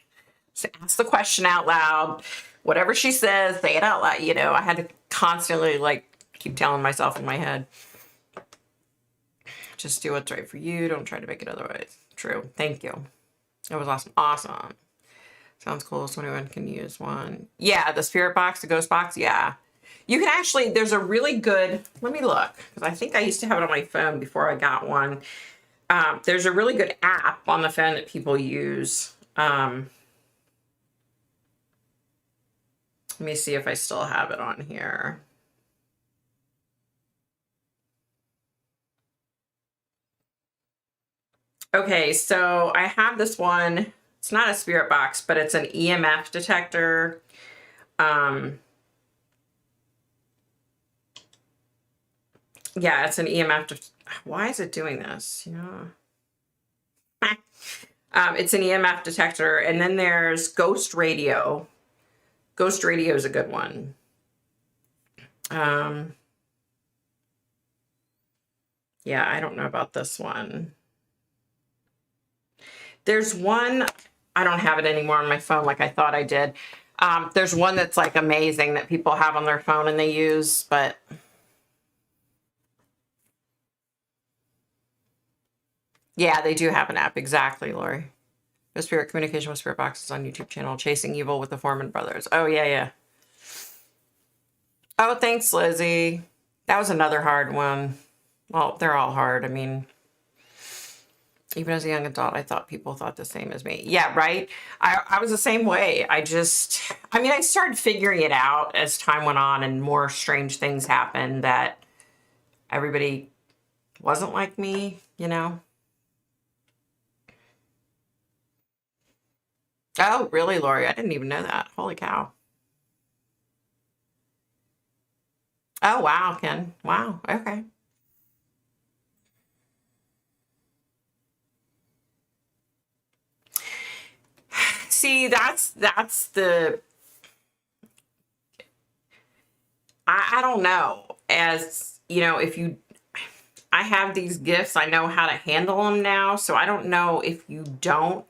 ask the question out loud. Whatever she says, say it out loud. You know, I had to constantly like keep telling myself in my head, just do what's right for you. Don't try to make it otherwise. True. Thank you. It was awesome. Awesome. Sounds cool. So anyone can use one. Yeah, the spirit box, the ghost box. Yeah. You can actually, there's a really good, let me look, because I think I used to have it on my phone before I got one. There's a really good app on the phone that people use. Let me see if I still have it on here. Okay, so I have this one. It's not a spirit box, but it's an EMF detector. Yeah, it's an EMF. Why is it doing this? Yeah. It's an EMF detector. And then there's Ghost Radio. Ghost Radio is a good one. Yeah, I don't know about this one. There's one, I don't have it anymore on my phone like I thought I did. There's one that's like amazing that people have on their phone and they use, but yeah, they do have an app. Exactly, Lori. The Spirit Communication with Spirit Boxes on YouTube channel, Chasing Evil with the Foreman Brothers. Oh, yeah, yeah. Oh, thanks, Lizzie. That was another hard one. Well, they're all hard. I mean, even as a young adult, I thought people thought the same as me. Yeah, right? I was the same way. I started figuring it out as time went on and more strange things happened that everybody wasn't like me, you know? Oh, really, Lori? I didn't even know that. Holy cow. Oh, wow, Ken. Wow. Okay. See, that's the, I don't know. As, you know, I have these gifts, I know how to handle them now. So I don't know if you don't,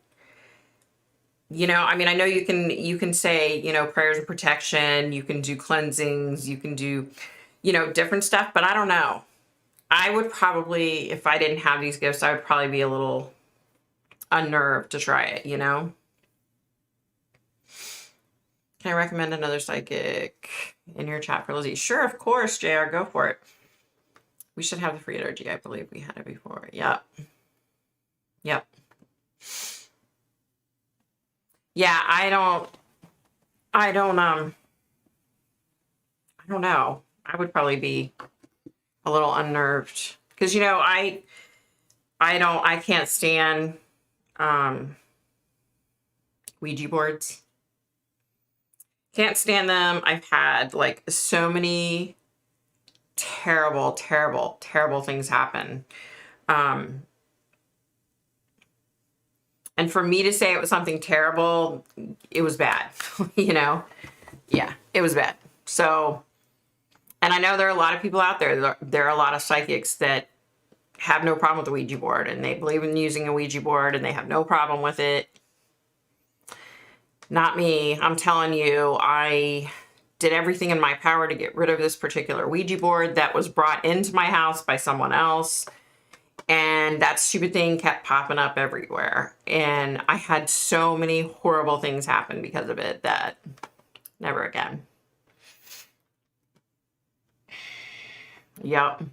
you know, I mean, I know you can say, you know, prayers of protection, you can do cleansings, you can do, you know, different stuff, but I don't know. I would probably, if I didn't have these gifts, I would probably be a little unnerved to try it, you know? Can I recommend another psychic in your chat for Lizzie? Sure, of course, JR, go for it. We should have the free energy. I believe we had it before. Yep. Yep. Yeah, I don't know. I would probably be a little unnerved because, you know, I can't stand Ouija boards. Can't stand them. I've had like so many terrible, terrible, terrible things happen. And for me to say it was something terrible, it was bad, you know? Yeah, it was bad. So, and I know there are a lot of people out there, there are a lot of psychics that have no problem with the Ouija board and they believe in using a Ouija board and they have no problem with it. Not me. I'm telling you, I did everything in my power to get rid of this particular Ouija board that was brought into my house by someone else. And that stupid thing kept popping up everywhere. And I had so many horrible things happen because of it that never again. Yep.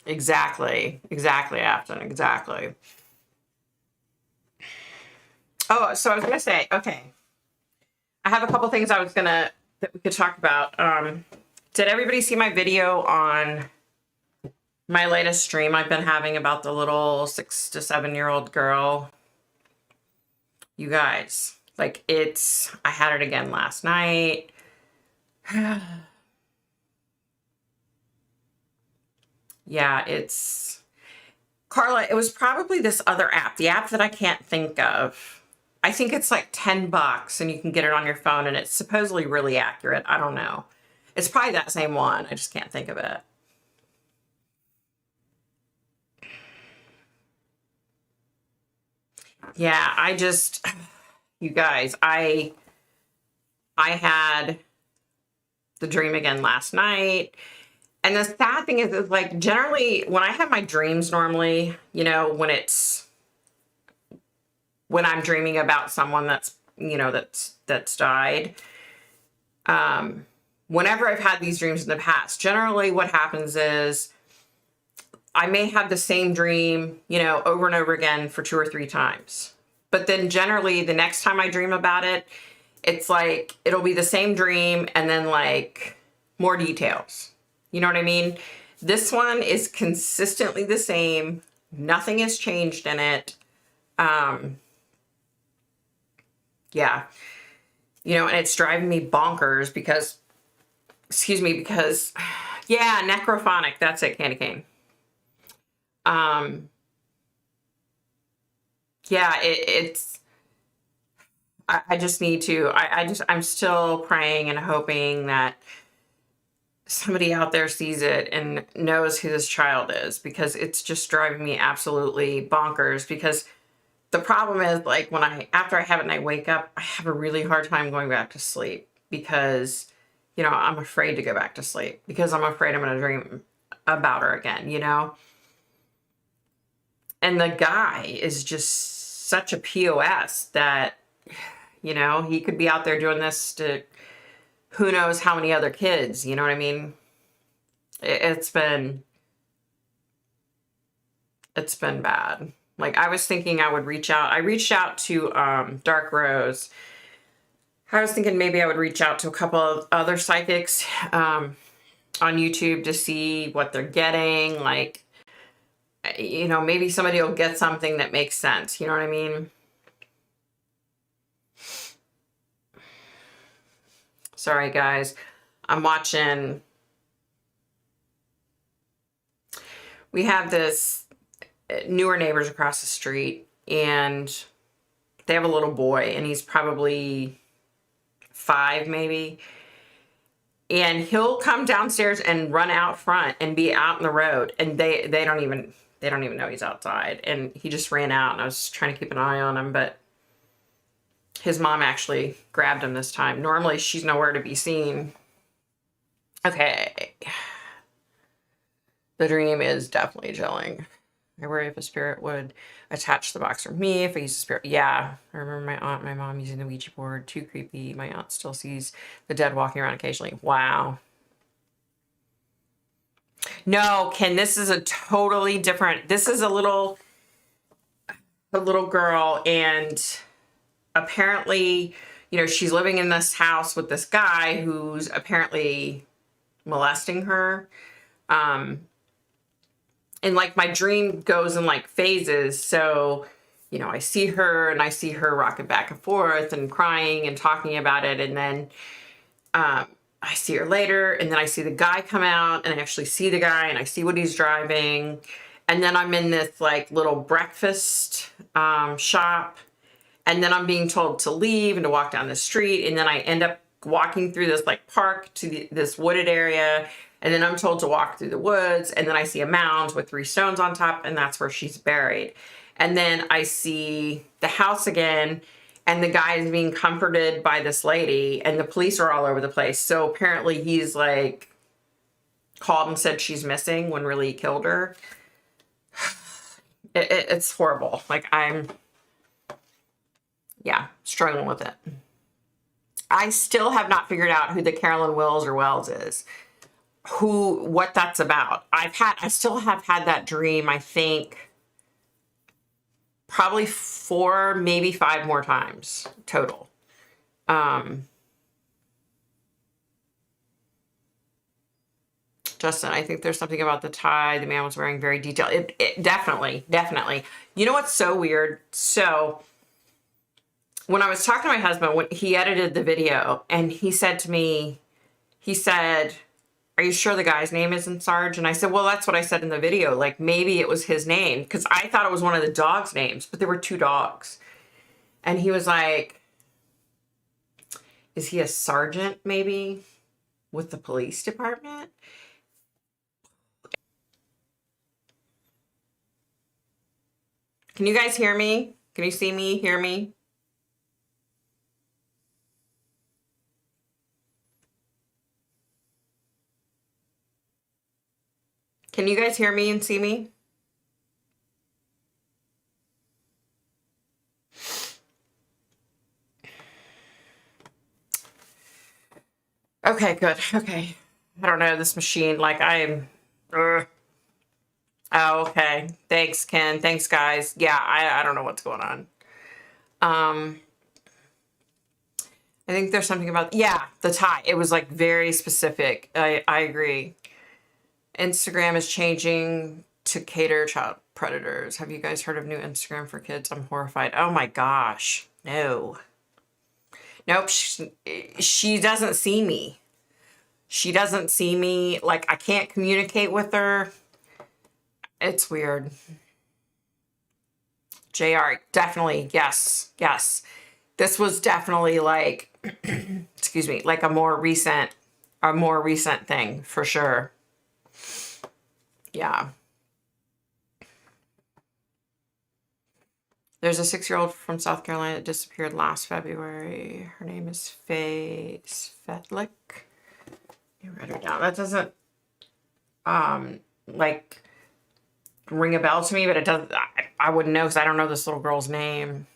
Exactly. Exactly, Afton. Exactly. Oh, so I was going to say, okay. I have a couple things I was going to that we could talk about. Did everybody see my video on my latest stream I've been having about the little 6 to 7-year-old girl? You guys, like, I had it again last night. Yeah, Carla, it was probably this other app, the app that I can't think of. I think it's like $10 and you can get it on your phone and it's supposedly really accurate. I don't know. It's probably that same one. I just can't think of it. Yeah, you guys, I had the dream again last night. And the sad thing is like, generally when I have my dreams normally, you know, when I'm dreaming about someone that's, you know, that's died, whenever I've had these dreams in the past, generally what happens is I may have the same dream, you know, over and over again for 2 or 3 times. But then generally the next time I dream about it, it's like, it'll be the same dream and then like more details. You know what I mean? This one is consistently the same. Nothing has changed in it. Yeah. You know, and it's driving me bonkers because, yeah, necrophonic. That's it, Candy Cane. Yeah, I just need to, I'm still praying and hoping that somebody out there sees it and knows who this child is, because it's just driving me absolutely bonkers. Because the problem is, like, after I have it and I wake up, I have a really hard time going back to sleep because, you know, I'm afraid to go back to sleep because I'm afraid I'm going to dream about her again, you know? And the guy is just such a POS that, you know, he could be out there doing this to who knows how many other kids, you know what I mean? It's been bad. Like, I was thinking I would reach out. I reached out to Dark Rose. I was thinking maybe I would reach out to a couple of other psychics on YouTube to see what they're getting. Like, you know, maybe somebody will get something that makes sense. You know what I mean? Sorry, guys. I'm watching. We have this newer neighbors across the street, and they have a little boy, and he's probably 5 maybe. And he'll come downstairs and run out front and be out in the road, and they don't even know he's outside. And he just ran out, and I was trying to keep an eye on him, but his mom actually grabbed him this time. Normally she's nowhere to be seen. Okay. The dream is definitely chilling. I worry if a spirit would attach the box for me if I use a spirit. Yeah. I remember my aunt and my mom using the Ouija board. Too creepy. My aunt still sees the dead walking around occasionally. Wow. No, Ken, this is a totally different. This is a little girl, and apparently, you know, she's living in this house with this guy who's apparently molesting her. And like my dream goes in like phases. So, you know, I see her and I see her rocking back and forth and crying and talking about it. And then I see her later, and then I see the guy come out, and I actually see the guy and I see what he's driving. And then I'm in this like little breakfast shop. And then I'm being told to leave and to walk down the street. And then I end up walking through this like park to this wooded area. And then I'm told to walk through the woods. And then I see a mound with 3 stones on top. And that's where she's buried. And then I see the house again. And the guy is being comforted by this lady. And the police are all over the place. So apparently he's like called and said she's missing when really he killed her. It's horrible. Like, I'm struggling with it. I still have not figured out who the Carolyn Wills or Wells is. What that's about. I still have had that dream, I think, probably 4, maybe 5 more times total. Justin, I think there's something about the tie the man was wearing very detailed. It definitely, definitely. You know what's so weird? So when I was talking to my husband, when he edited the video, and he said to me, he said, "Are you sure the guy's name isn't Sarge?" And I said, "Well, that's what I said in the video. Like, maybe it was his name." Because I thought it was one of the dogs' names, but there were two dogs. And he was like, "Is he a sergeant, maybe, with the police department?" Can you guys hear me? Can you see me, hear me? Can you guys hear me and see me? Okay, good. Okay. I don't know this machine. Like, I'm... Oh, okay. Thanks, Ken. Thanks, guys. Yeah, I don't know what's going on. I think there's something about... Yeah, the tie. It was, like, very specific. I agree. Instagram is changing to cater child predators. Have you guys heard of new Instagram for kids? I'm horrified. Oh, my gosh. No. Nope. She doesn't see me. She doesn't see me. Like, I can't communicate with her. It's weird. JR, definitely. Yes. Yes. This was definitely like, excuse me, like a more recent thing for sure. Yeah. There's a 6-year-old from South Carolina that disappeared last February. Her name is Faye Svetlik. You write her down. That doesn't like ring a bell to me, but it doesn't. I wouldn't know because I don't know this little girl's name.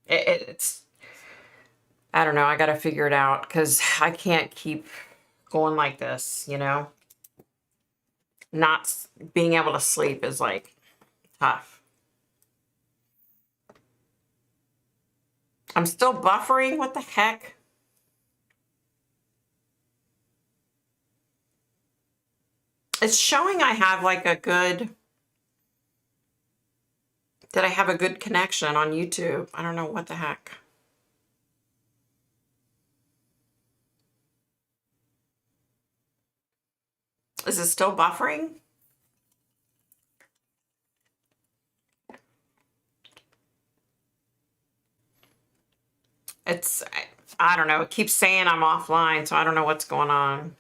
It's I don't know. I got to figure it out because I can't keep going like this. You know, not being able to sleep is like tough. I'm still buffering. What the heck? It's showing I have like a good, that I have a good connection on YouTube. I don't know what the heck. Is it still buffering? It's, I don't know. It keeps saying I'm offline, so I don't know what's going on.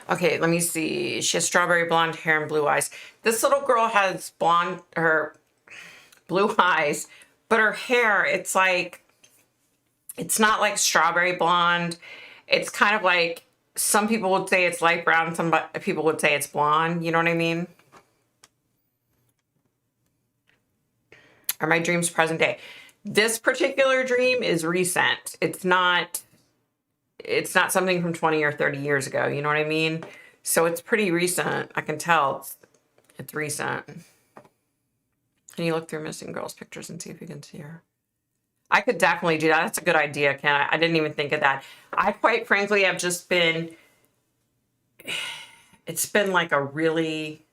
Okay, let me see. She has strawberry blonde hair and blue eyes. This little girl has blonde or blue eyes, but her hair, it's like, it's not like strawberry blonde. It's kind of like, some people would say it's light brown, some people would say it's blonde. You know what I mean? Are my dreams present day? This particular dream is recent. It's not something from 20 or 30 years ago. You know what I mean? So it's pretty recent. I can tell it's recent. Can you look through missing girls' pictures and see if you can see her? I could definitely do that. That's a good idea, Ken. I didn't even think of that. I quite frankly have just been, it's been like a really,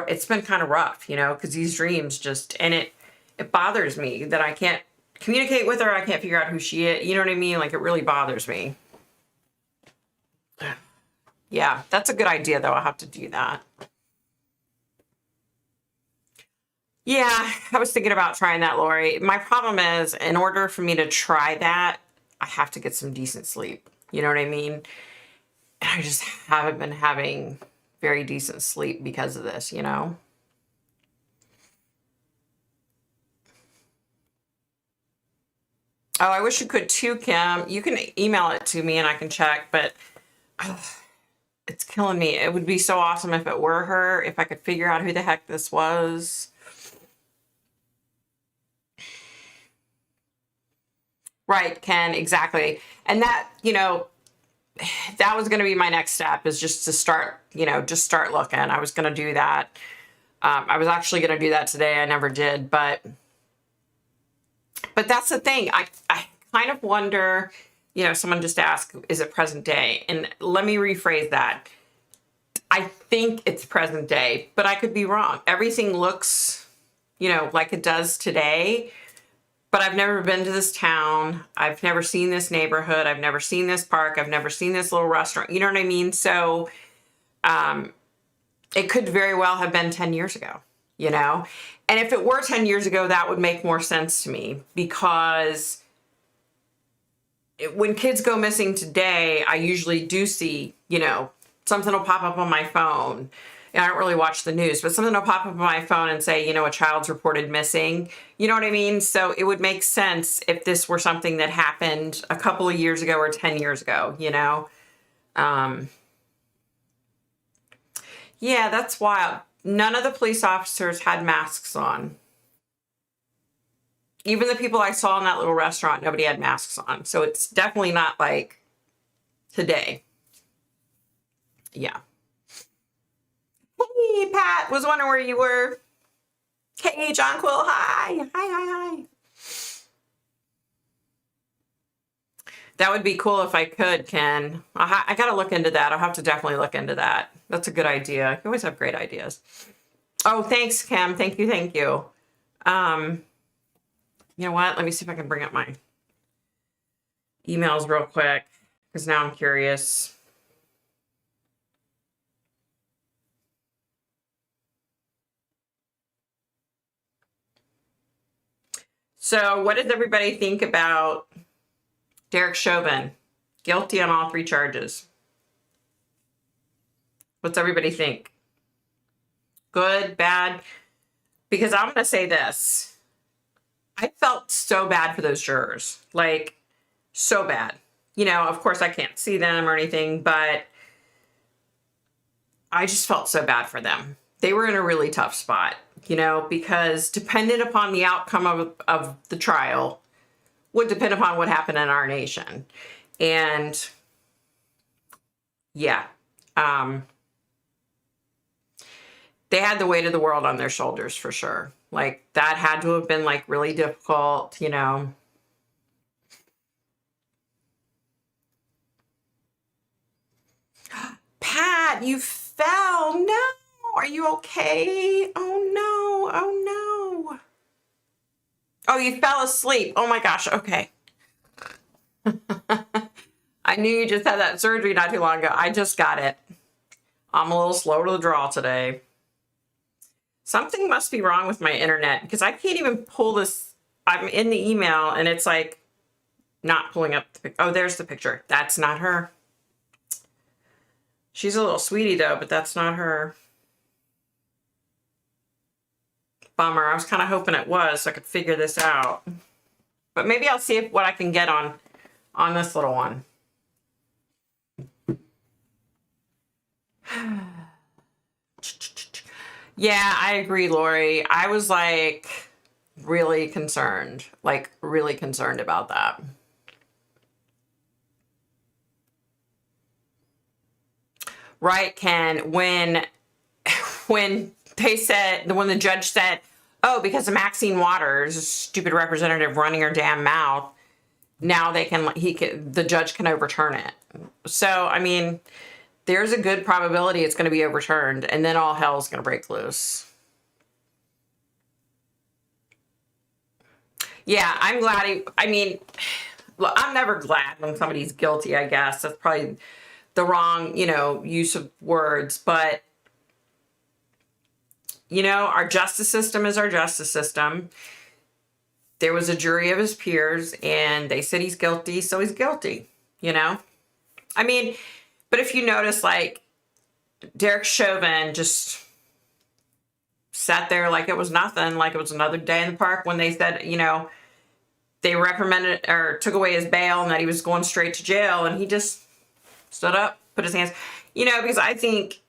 it's been kind of rough, you know, because these dreams just, and it bothers me that I can't communicate with her. I can't figure out who she is. You know what I mean? Like, it really bothers me. Yeah, that's a good idea, though. I'll have to do that. Yeah, I was thinking about trying that, Lori. My problem is, in order for me to try that, I have to get some decent sleep. You know what I mean? And I just haven't been having very decent sleep because of this, you know? Oh, I wish you could too, Kim. You can email it to me and I can check, but it's killing me. It would be so awesome if it were her, if I could figure out who the heck this was. Right, Ken, exactly. And that, you know, that was going to be my next step, is just to start, you know, just start looking. I was going to do that. I was actually going to do that today. I never did, but that's the thing. I kind of wonder, someone just asked, is it present day? And let me rephrase that. I think it's present day, but I could be wrong. Everything looks, like it does today, but I've never been to this town. I've never seen this neighborhood. I've never seen this park. I've never seen this little restaurant. You know what I mean? So it could very well have been 10 years ago, And if it were 10 years ago, that would make more sense to me, because when kids go missing today, I usually do see, something will pop up on my phone. And I don't really watch the news, but something will pop up on my phone and say, a child's reported missing. You know what I mean? So it would make sense if this were something that happened a couple of years ago or 10 years ago, Yeah, that's wild. None of the police officers had masks on. Even the people I saw in that little restaurant, nobody had masks on. So it's definitely not like today. Yeah. Hey, Pat, was wondering where you were. Hey, John Quill, hi. Hi. That would be cool if I could, Ken. I got to look into that. I'll have to definitely look into that. That's a good idea. You always have great ideas. Oh, thanks, Kim. Thank you. You know what? Let me see if I can bring up my emails real quick, because now I'm curious. So what does everybody think about Derek Chauvin? Guilty on all 3 charges. What's everybody think? Good, bad? Because I'm going to say this. I felt so bad for those jurors. Like, so bad. Of course I can't see them or anything, but I just felt so bad for them. They were in a really tough spot, because dependent upon the outcome of the trial would depend upon what happened in our nation. And yeah, they had the weight of the world on their shoulders for sure. Like, that had to have been like really difficult, Pat, you fell. No. Are you okay? Oh no. Oh, you fell asleep. Oh my gosh. Okay. I knew you just had that surgery not too long ago. I just got it. I'm a little slow to the draw today. Something must be wrong with my internet, because I can't even pull this. I'm in the email and it's like not pulling up. Oh, there's the picture. That's not her. She's a little sweetie though, but that's not her. Bummer. I was kind of hoping it was so I could figure this out. But maybe I'll see what I can get on this little one. Yeah, I agree, Lori. I was like really concerned about that. Right, Ken, when the judge said, oh, because of Maxine Waters, a stupid representative running her damn mouth, now the judge can overturn it. So, I mean, there's a good probability it's going to be overturned, and then all hell's going to break loose. Yeah, I'm glad. Look, I'm never glad when somebody's guilty, I guess. That's probably the wrong, use of words. But, our justice system is our justice system. There was a jury of his peers, and they said he's guilty, so he's guilty, But if you notice, like, Derek Chauvin just sat there like it was nothing, like it was another day in the park when they said, they reprimanded or took away his bail and that he was going straight to jail, and he just stood up, put his hands, because I think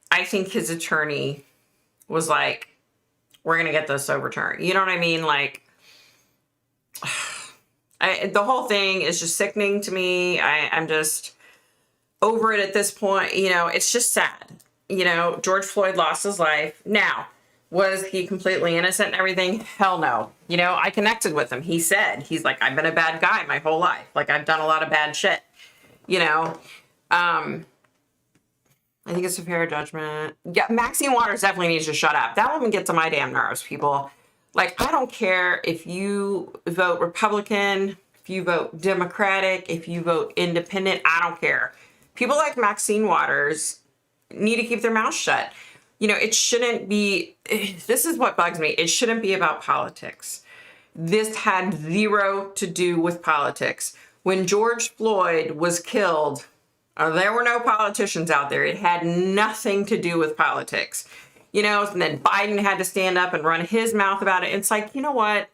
his attorney was like, we're going to get this overturned. You know what I mean? Like, the whole thing is just sickening to me. I'm just over it at this point. It's just sad. George Floyd lost his life. Now, was he completely innocent and everything? Hell no. I connected with him. He's like, I've been a bad guy my whole life. Like, I've done a lot of bad shit. you know. I think it's a fair judgment. Yeah, Maxine Waters definitely needs to shut up. That woman gets on my damn nerves, people. Like, I don't care if you vote Republican, if you vote Democratic, if you vote independent, I don't care. People like Maxine Waters need to keep their mouth shut. You know, it shouldn't be, this is what bugs me. It shouldn't be about politics. This had zero to do with politics. When George Floyd was killed, there were no politicians out there. It had nothing to do with politics. You know, and then Biden had to stand up and run his mouth about it. It's like, you know what?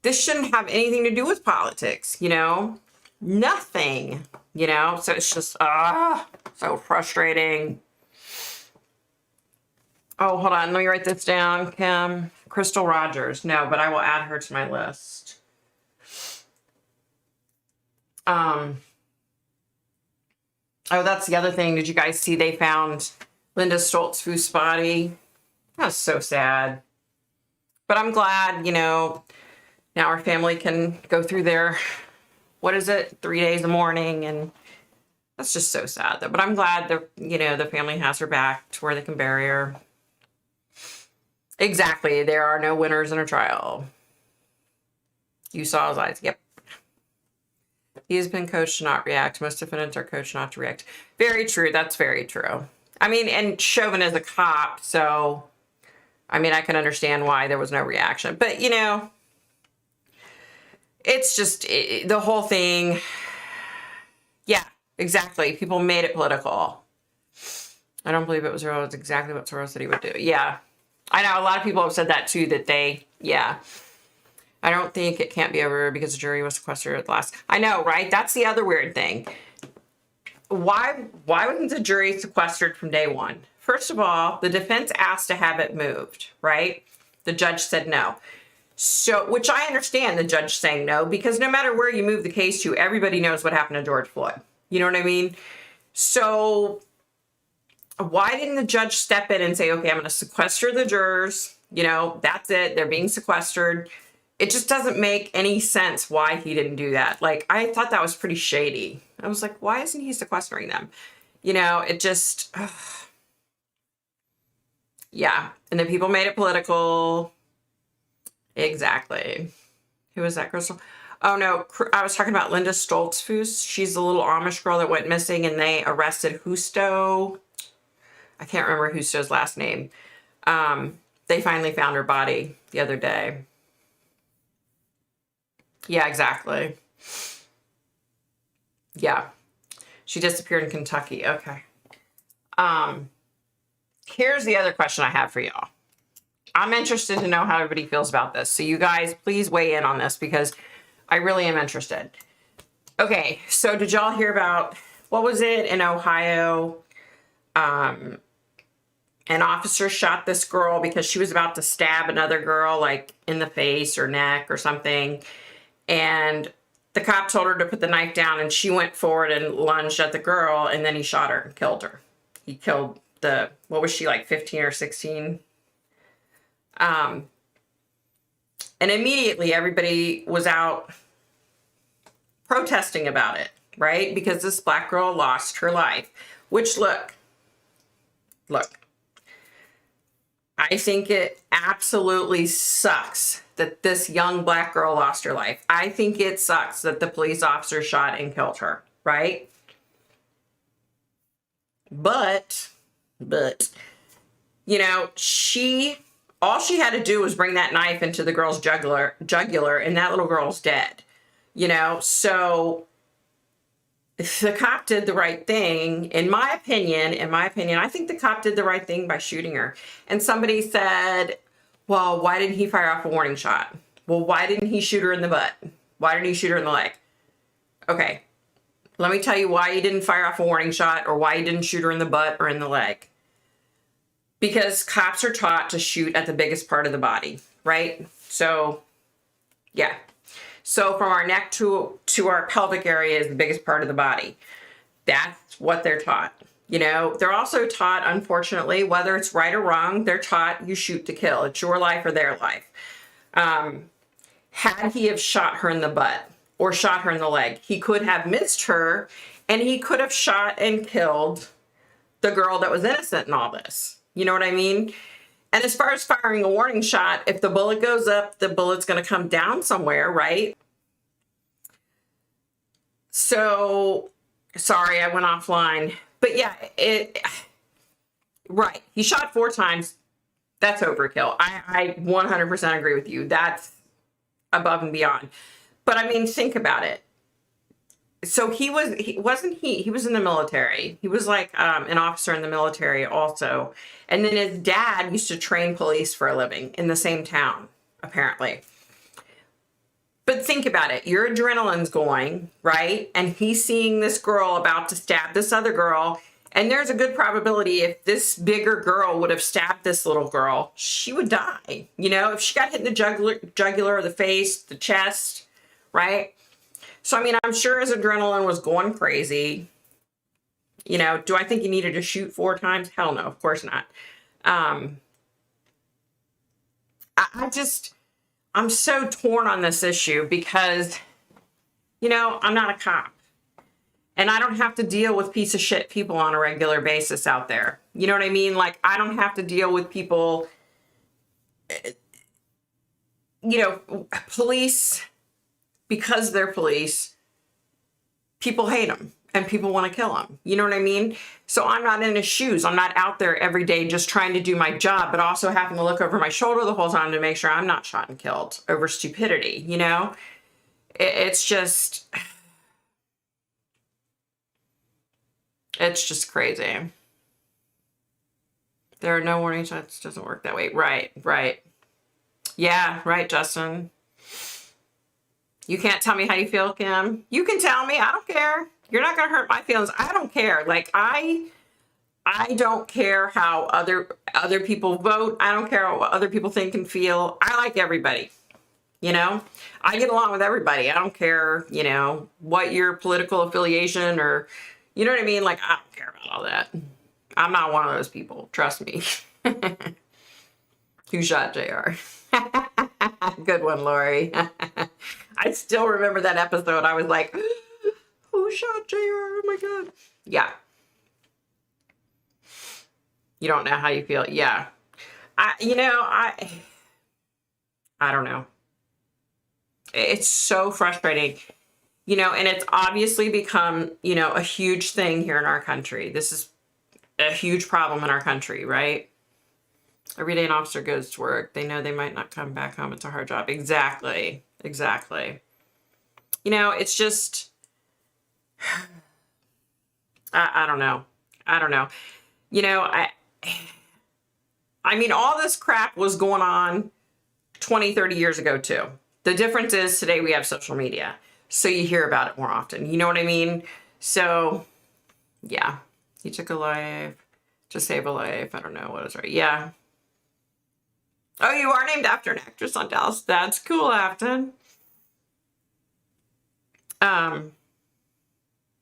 This shouldn't have anything to do with politics, you know? Nothing, you know? So it's just, so frustrating. Oh, hold on. Let me write this down, Kim. Crystal Rogers. No, but I will add her to my list. Oh, that's the other thing. Did you guys see they found Linda Stoltzfus body? That was so sad. But I'm glad, you know, now our family can go through their, 3 days of mourning, and that's just so sad though. But I'm glad the, you know, the family has her back to where they can bury her. Exactly. There are no winners in a trial. You saw his eyes. Yep. He has been coached to not react. Most defendants are coached not to react. Very true. That's very true. I mean, and Chauvin is a cop, so, I mean, I can understand why there was no reaction. But, you know, it's just, the whole thing, yeah, exactly. People made it political. I don't believe it was Soros. It's exactly what Soros said he would do. Yeah. I know a lot of people have said that, too, that they, yeah. I don't think it can't be over because the jury was sequestered at last. I know, right? That's the other weird thing. Why wasn't the jury sequestered from day one? First of all, the defense asked to have it moved, right? The judge said no. So, which I understand the judge saying no, because no matter where you move the case to, everybody knows what happened to George Floyd. You know what I mean? So why didn't the judge step in and say, okay, I'm going to sequester the jurors. You know, that's it. They're being sequestered. It just doesn't make any sense why he didn't do that. Like, I thought that was pretty shady. I was like, why isn't he sequestering them? You know, it just, yeah. And then people made it political. Exactly. Who was that, Crystal? Oh, no, I was talking about Linda Stoltzfus. She's the little Amish girl that went missing, and they arrested Husto. I can't remember Husto's last name. They finally found her body the other day. Yeah, exactly. Yeah. She disappeared in Kentucky. Okay. Here's the other question I have for y'all. I'm interested to know how everybody feels about this. So you guys, please weigh in on this because I really am interested. Okay, so did y'all hear about, what was it in Ohio? An officer shot this girl because she was about to stab another girl, like in the face or neck or something. And the cop told her to put the knife down, and she went forward and lunged at the girl, and then he shot her and killed her. He killed the, what was she, like 15 or 16? And immediately everybody was out protesting about it, right? Because this black girl lost her life, which look, I think it absolutely sucks that this young black girl lost her life. I think it sucks that the police officer shot and killed her, right? But, you know, all she had to do was bring that knife into the girl's jugular, and that little girl's dead, you know? So the cop did the right thing. In my opinion, I think the cop did the right thing by shooting her. And somebody said, well, why didn't he fire off a warning shot? Well, why didn't he shoot her in the butt? Why didn't he shoot her in the leg? Okay, let me tell you why he didn't fire off a warning shot or why he didn't shoot her in the butt or in the leg. Because cops are taught to shoot at the biggest part of the body, right? So, yeah. So from our neck to our pelvic area is the biggest part of the body. That's what they're taught. You know, they're also taught, unfortunately, whether it's right or wrong, they're taught you shoot to kill. It's your life or their life. Had he have shot her in the butt, or shot her in the leg. He could have missed her, and he could have shot and killed the girl that was innocent in all this. You know what I mean? And as far as firing a warning shot, if the bullet goes up, the bullet's going to come down somewhere, right? So, sorry, I went offline. But yeah, right. He shot 4 times. That's overkill. I 100% agree with you. That's above and beyond. But I mean, think about it. So he was in the military. He was like an officer in the military also. And then his dad used to train police for a living in the same town, apparently. But think about it. Your adrenaline's going, right? And he's seeing this girl about to stab this other girl. And there's a good probability if this bigger girl would have stabbed this little girl, she would die. You know, if she got hit in the jugular, the face, the chest, right? So, I mean, I'm sure his adrenaline was going crazy. You know, do I think he needed to shoot 4 times? Hell no, of course not. I'm so torn on this issue because, you know, I'm not a cop. And I don't have to deal with piece of shit people on a regular basis out there. You know what I mean? Like, I don't have to deal with people, you know, police, because they're police, people hate them and people want to kill them. You know what I mean? So I'm not in his shoes. I'm not out there every day just trying to do my job, but also having to look over my shoulder the whole time to make sure I'm not shot and killed over stupidity, you know? It's just crazy. There are no warning shots. Doesn't work that way. Right. Yeah, right, Justin. You can't tell me how you feel, Kim. You can tell me. I don't care. You're not going to hurt my feelings. I don't care. Like, I don't care how other people vote. I don't care what other people think and feel. I like everybody. You know, I get along with everybody. I don't care, you know, what your political affiliation or, you know what I mean? Like, I don't care about all that. I'm not one of those people. Trust me. Who shot JR? Good one, Lori. I still remember that episode. I was like, who shot JR? Oh my God. Yeah. You don't know how you feel. Yeah. I don't know. It's so frustrating, you know, and it's obviously become, you know, a huge thing here in our country. This is a huge problem in our country, right? Every day an officer goes to work, they know they might not come back home. It's a hard job. Exactly. You know, it's just, I don't know. You know, I mean, all this crap was going on 20, 30 years ago too. The difference is today we have social media, so you hear about it more often. You know what I mean? So, yeah, he took a life to save a life. I don't know what is right. Yeah. Oh, you are named after an actress on Dallas. That's cool, Afton.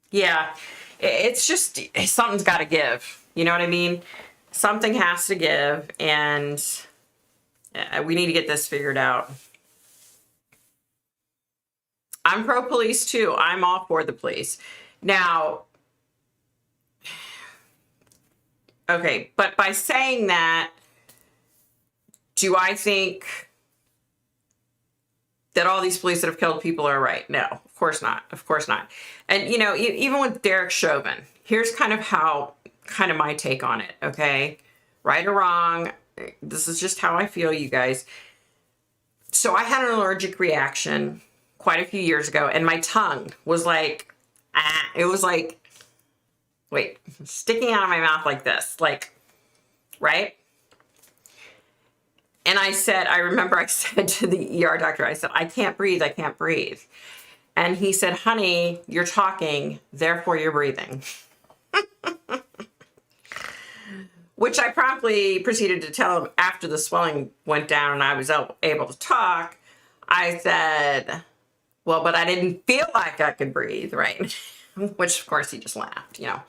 Yeah, it's just, something's got to give. You know what I mean? Something has to give, and we need to get this figured out. I'm pro-police too. I'm all for the police. Now, okay, but by saying that, do I think that all these police that have killed people are right? No, of course not. And, you know, even with Derek Chauvin, here's kind of my take on it, okay? Right or wrong, this is just how I feel, you guys. So I had an allergic reaction quite a few years ago, and my tongue was like, it was like, wait, sticking out of my mouth like this, like, right? And I remember I said to the ER doctor, I said, I can't breathe. And he said, honey, you're talking, therefore you're breathing. Which I promptly proceeded to tell him after the swelling went down and I was able to talk. I said, well, but I didn't feel like I could breathe, right? Which, of course, he just laughed, you know.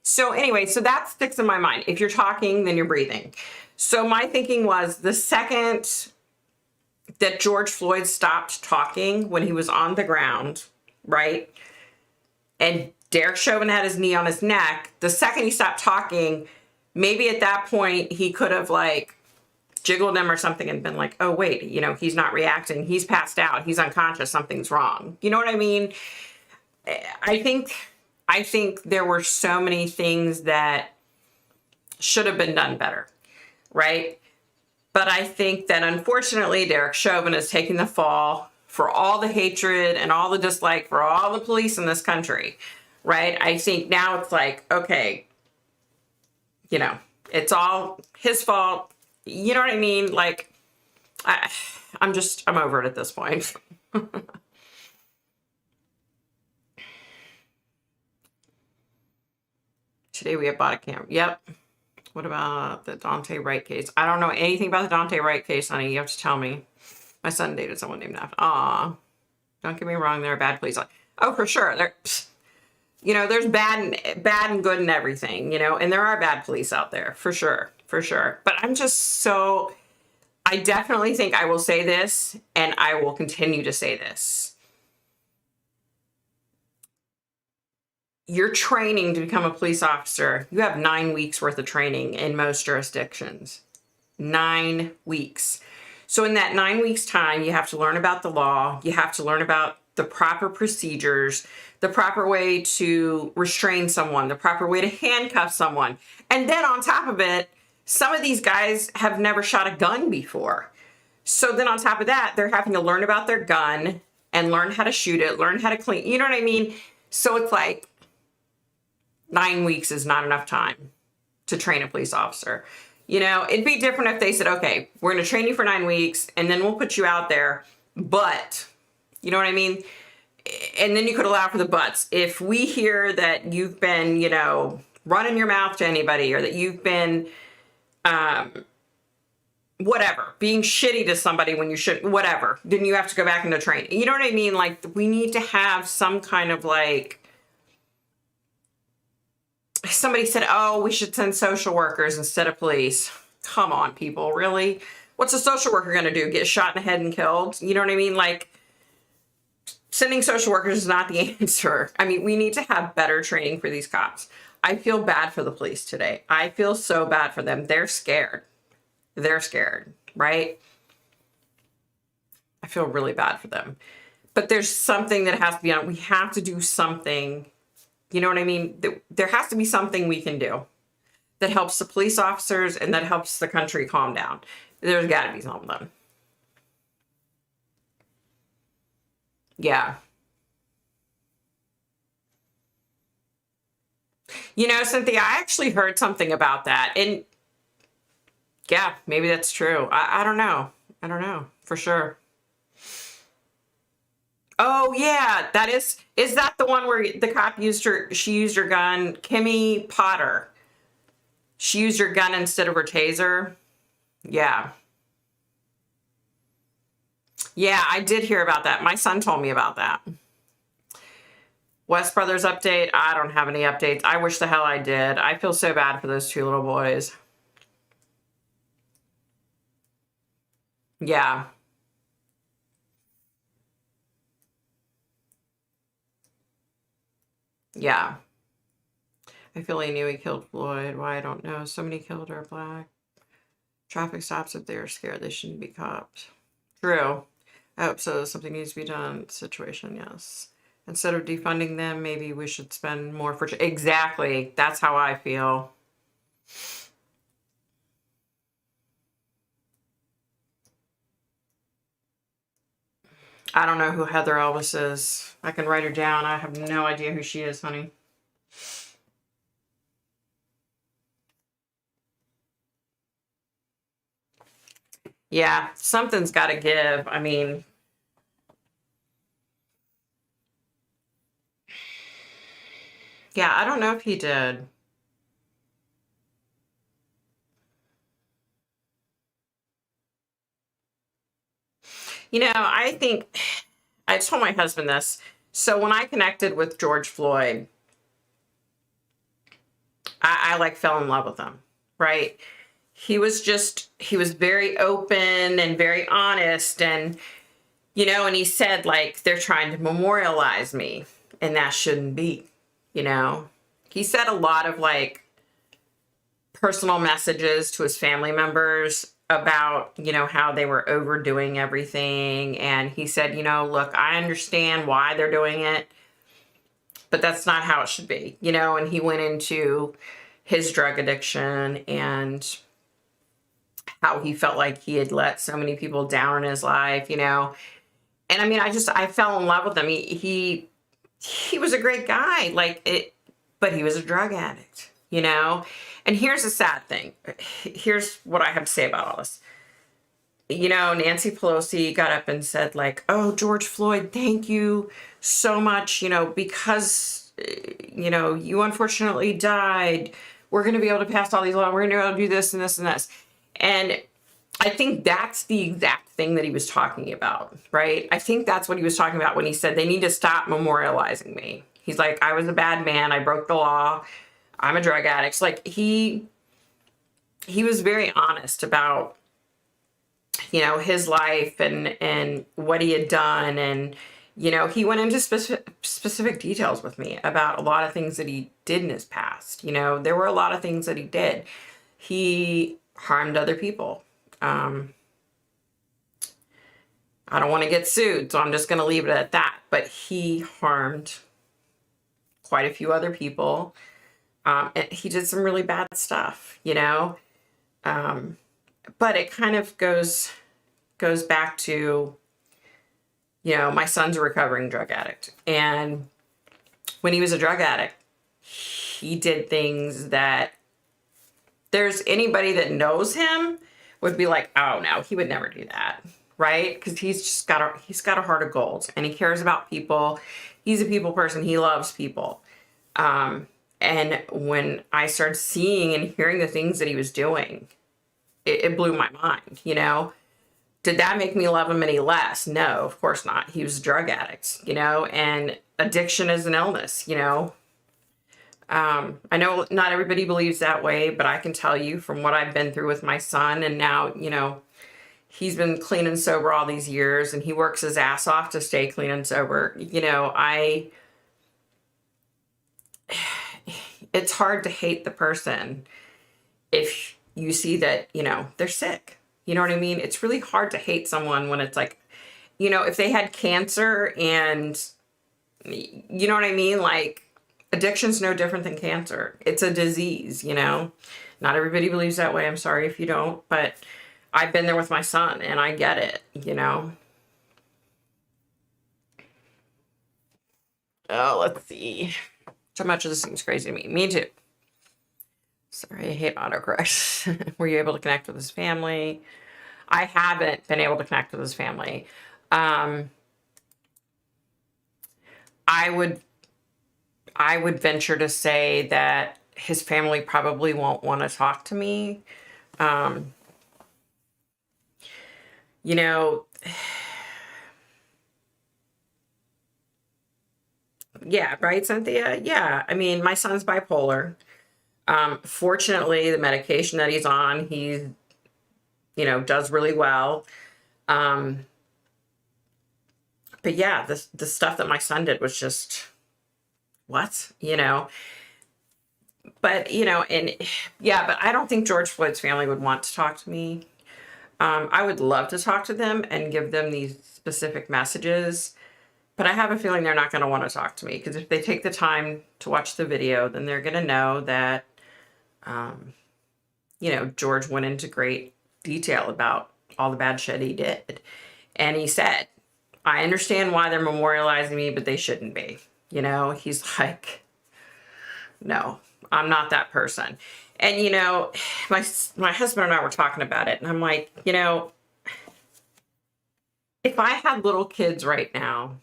So anyway, so that sticks in my mind. If you're talking, then you're breathing. So my thinking was the second that George Floyd stopped talking when he was on the ground, right? And Derek Chauvin had his knee on his neck. The second he stopped talking, maybe at that point he could have like jiggled him or something and been like, oh wait, you know, he's not reacting. He's passed out. He's unconscious. Something's wrong. You know what I mean? I think there were so many things that should have been done better, right? But I think that unfortunately Derek Chauvin is taking the fall for all the hatred and all the dislike for all the police in this country, right? I think now it's like, okay, you know, it's all his fault. You know what I mean? Like, I'm over it at this point. Today we have bought a camera. Yep. What about the Dante Wright case? I don't know anything about the Dante Wright case, honey. You have to tell me. My son dated someone named after. Aw. Don't get me wrong. There are bad police. Oh, for sure. You know, there's bad and good and everything, you know, and there are bad police out there, for sure, for sure. But I'm just so, I definitely think I will say this, and I will continue to say this. You're training to become a police officer. You have 9 weeks worth of training in most jurisdictions. 9 weeks. So in that 9 weeks time, you have to learn about the law. You have to learn about the proper procedures, the proper way to restrain someone, the proper way to handcuff someone. And then on top of it, some of these guys have never shot a gun before. So then on top of that, they're having to learn about their gun and learn how to shoot it, learn how to clean, you know what I mean? So it's like 9 weeks is not enough time to train a police officer. You know, it'd be different if they said, okay, we're going to train you for 9 weeks and then we'll put you out there. But, you know what I mean? And then you could allow for the buts. If we hear that you've been, you know, running your mouth to anybody, or that you've been, whatever, being shitty to somebody when you shouldn't, whatever, then you have to go back into training. You know what I mean? Like, we need to have some kind of like, somebody said, oh, we should send social workers instead of police. Come on, people, really? What's a social worker going to do? Get shot in the head and killed? You know what I mean? Like, sending social workers is not the answer. I mean, we need to have better training for these cops. I feel bad for the police today. I feel so bad for them. They're scared. They're scared, right? I feel really bad for them. But there's something that has to be on. We have to do something. You know what I mean? There has to be something we can do that helps the police officers and that helps the country calm down. There's got to be something. Yeah. You know, Cynthia, I actually heard something about that. And yeah, maybe that's true. I don't know. I don't know for sure. Oh yeah, is that the one where the cop she used her gun? Kimmy Potter. She used her gun instead of her taser. Yeah. Yeah, I did hear about that. My son told me about that. West Brothers update. I don't have any updates. I wish the hell I did. I feel so bad for those two little boys. Yeah. Yeah. I feel he knew he killed Floyd. Why, I don't know. So many killed are black. Traffic stops if they're scared. They shouldn't be copped. True. I hope so. Something needs to be done. Situation, yes. Instead of defunding them, maybe we should spend more for... Exactly. That's how I feel. I don't know who Heather Elvis is. I can write her down. I have no idea who she is, honey. Yeah, something's got to give. I mean... Yeah, I don't know if he did. You know, I think... I told my husband this. So when I connected with George Floyd, I like fell in love with him, right? he was very open and very honest, and and he said, like, they're trying to memorialize me, and that shouldn't be. He said a lot of, like, personal messages to his family members about how they were overdoing everything, and he said, look, I understand why they're doing it, but that's not how it should be. And he went into his drug addiction and how he felt like he had let so many people down in his life, and I mean, I fell in love with him. He was a great guy, but he was a drug addict, and here's the sad thing. Here's what I have to say about all this. Nancy Pelosi got up and said, like, oh, George Floyd, thank you so much, because, you unfortunately died. We're going to be able to pass all these laws. We're going to be able to do this and this and this. And I think that's the exact thing that he was talking about, right? I think that's what he was talking about when he said they need to stop memorializing me. He's like, I was a bad man. I broke the law. I'm a drug addict. Like, he was very honest about, his life and what he had done. And, he went into specific details with me about a lot of things that he did in his past. There were a lot of things that he did. He harmed other people. I don't want to get sued, so I'm just going to leave it at that. But he harmed quite a few other people. And he did some really bad stuff, but it kind of goes back to, my son's a recovering drug addict. And when he was a drug addict, he did things that there's anybody that knows him would be like, oh no, he would never do that. Right? Because he's got a heart of gold, and he cares about people. He's a people person. He loves people. And when I started seeing and hearing the things that he was doing, it blew my mind, Did that make me love him any less? No, of course not. He was a drug addict, and addiction is an illness, I know not everybody believes that way, but I can tell you from what I've been through with my son, and now, he's been clean and sober all these years, and he works his ass off to stay clean and sober. It's hard to hate the person if you see that, they're sick. You know what I mean? It's really hard to hate someone when it's like, if they had cancer and, you know what I mean? Like, addiction's no different than cancer. It's a disease, Not everybody believes that way. I'm sorry if you don't, but I've been there with my son and I get it, Oh, let's see. So much of this seems crazy to me. Me too. Sorry, I hate autocorrect. Were you able to connect with his family? I haven't been able to connect with his family. I would venture to say that his family probably won't want to talk to me. Yeah, right, Cynthia? Yeah, I mean, my son's bipolar. Fortunately, the medication that he's on, he, does really well. But yeah, the stuff that my son did was just, what? But, and yeah, but I don't think George Floyd's family would want to talk to me. I would love to talk to them and give them these specific messages, but I have a feeling they're not going to want to talk to me, because if they take the time to watch the video, then they're going to know that, George went into great detail about all the bad shit he did. And he said, I understand why they're memorializing me, but they shouldn't be. He's like, no, I'm not that person. And, my husband and I were talking about it, and I'm like, if I had little kids right now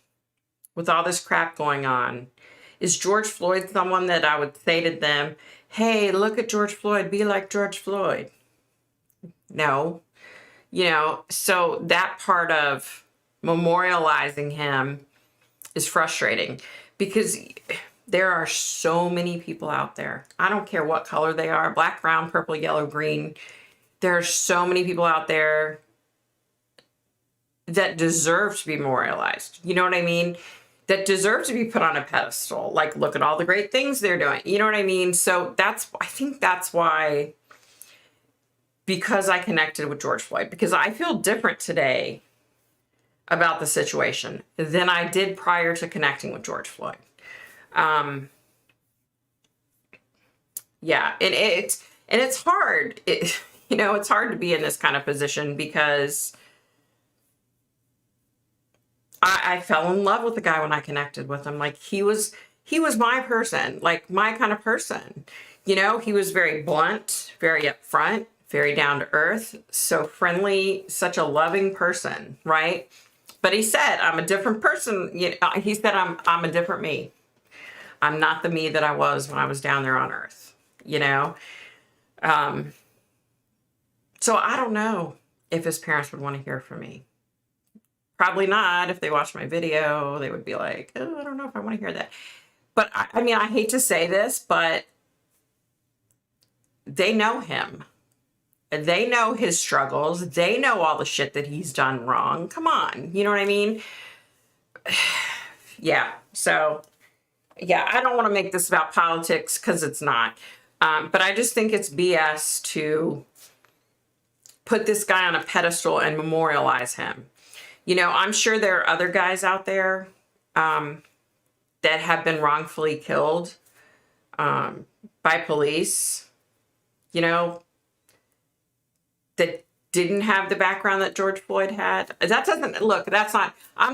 with all this crap going on, is George Floyd someone that I would say to them, hey, look at George Floyd, be like George Floyd? No. So that part of memorializing him is frustrating, because there are so many people out there. I don't care what color they are, black, brown, purple, yellow, green, there are so many people out there that deserve to be memorialized. You know what I mean? That deserve to be put on a pedestal. Like, look at all the great things they're doing. You know what I mean? So I think that's why, because I connected with George Floyd, because I feel different today about the situation than I did prior to connecting with George Floyd. Yeah, and it's hard. It's hard to be in this kind of position because I fell in love with the guy when I connected with him. Like, he was my person, like my kind of person. He was very blunt, very upfront, very down to earth, so friendly, such a loving person, right? But he said, I'm a different person. He said, I'm a different me. I'm not the me that I was when I was down there on earth, So I don't know if his parents would want to hear from me. Probably not. If they watched my video, they would be like, oh, I don't know if I want to hear that. But I mean, I hate to say this, but they know him. They know his struggles. They know all the shit that he's done wrong. Come on. You know what I mean? Yeah. So, yeah, I don't want to make this about politics because it's not. But I just think it's BS to put this guy on a pedestal and memorialize him. I'm sure there are other guys out there that have been wrongfully killed by police, that didn't have the background that George Floyd had. I'm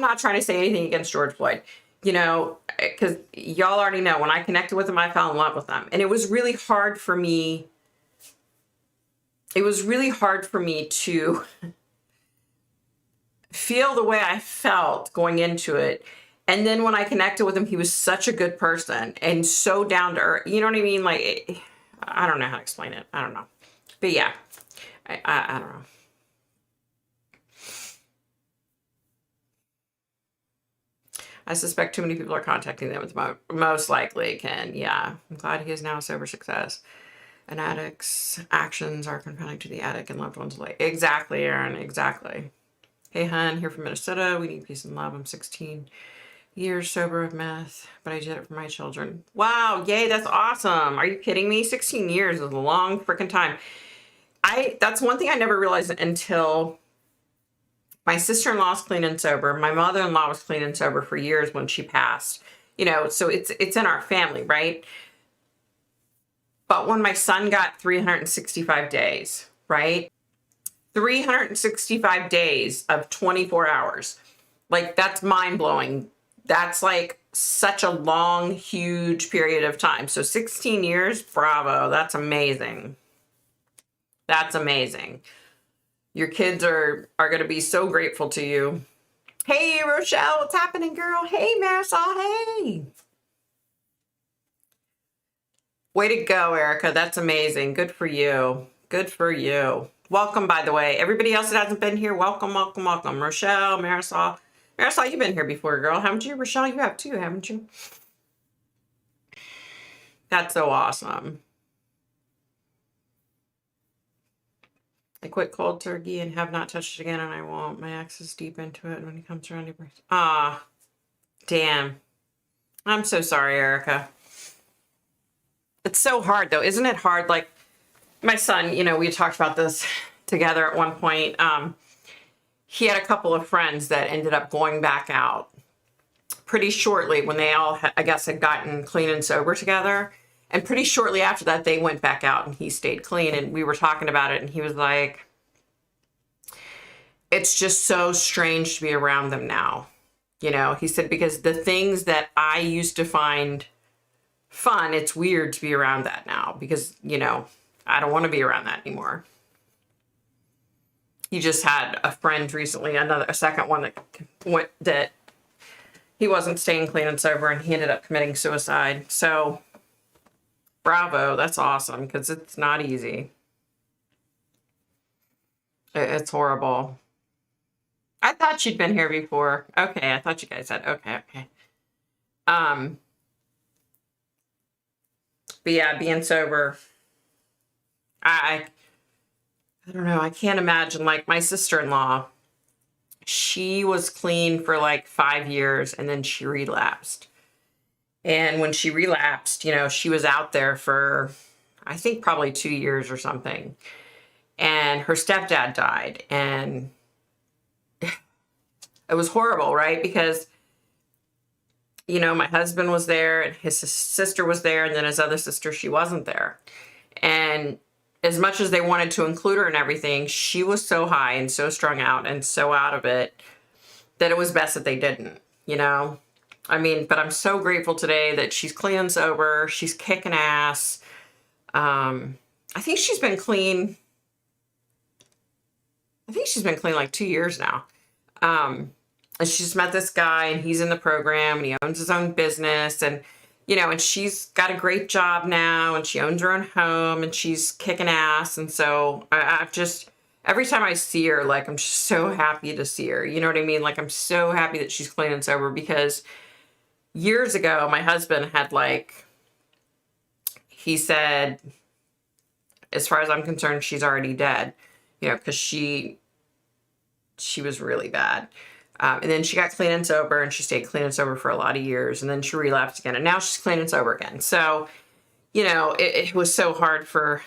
not trying to say anything against George Floyd, because y'all already know when I connected with him, I fell in love with him. And it was really hard for me. It was really hard for me to feel the way I felt going into it. And then when I connected with him, he was such a good person and so down to earth. You know what I mean? Like, I don't know how to explain it. I don't know. But yeah, I don't know. I suspect too many people are contacting them. It's most likely Ken. Yeah, I'm glad he is now a sober success. An addict's actions are confounding to the addict and loved ones alike. Exactly, Aaron. Exactly. Hey, hun, here from Minnesota. We need peace and love. I'm 16 years sober of meth, but I did it for my children. Wow, yay, that's awesome. Are you kidding me? 16 years is a long freaking time. That's one thing I never realized until my sister-in-law's clean and sober. My mother-in-law was clean and sober for years when she passed. So it's in our family, right? But when my son got 365 days, right? 365 days of 24 hours. Like, that's mind-blowing. That's like such a long, huge period of time. So 16 years, bravo. That's amazing. That's amazing. Your kids are going to be so grateful to you. Hey, Rochelle, what's happening, girl? Hey, Marisol, hey. Way to go, Erica. That's amazing. Good for you. Good for you. Welcome, by the way. Everybody else that hasn't been here, welcome, welcome, welcome. Rochelle, Marisol. Marisol, you've been here before, girl, haven't you? Rochelle, you have too, haven't you? That's so awesome. I quit cold turkey and have not touched it again, and I won't. My ex is deep into it when he comes around. Damn. I'm so sorry, Erica. It's so hard, though. Isn't it hard? Like, my son, we talked about this together at one point. He had a couple of friends that ended up going back out pretty shortly when they all, I guess, had gotten clean and sober together. And pretty shortly after that, they went back out and he stayed clean. And we were talking about it and he was like, it's just so strange to be around them now. He said, because the things that I used to find fun, it's weird to be around that now because, I don't want to be around that anymore. He just had a friend recently, a second one that he wasn't staying clean and sober and he ended up committing suicide. So bravo, that's awesome because it's not easy. It's horrible. I thought you'd been here before. Okay, I thought you guys had. Okay. But yeah, being sober. I don't know. I can't imagine. Like my sister-in-law, she was clean for like 5 years and then she relapsed. And when she relapsed, she was out there for, I think, probably 2 years or something. And her stepdad died. And it was horrible, right? Because, my husband was there and his sister was there. And then his other sister, she wasn't there. And as much as they wanted to include her and everything, she was so high and so strung out and so out of it that it was best that they didn't. I mean, but I'm so grateful today that she's clean and sober. She's kicking ass. I think she's been clean. Like 2 years now. And she's met this guy and he's in the program and he owns his own business and, and she's got a great job now and she owns her own home and she's kicking ass. And so I've just, every time I see her, like, I'm just so happy to see her. You know what I mean? Like, I'm so happy that she's clean and sober because years ago, my husband had he said, as far as I'm concerned, she's already dead, because she was really bad. And then she got clean and sober and she stayed clean and sober for a lot of years. And then she relapsed again and now she's clean and sober again. So, it was so hard for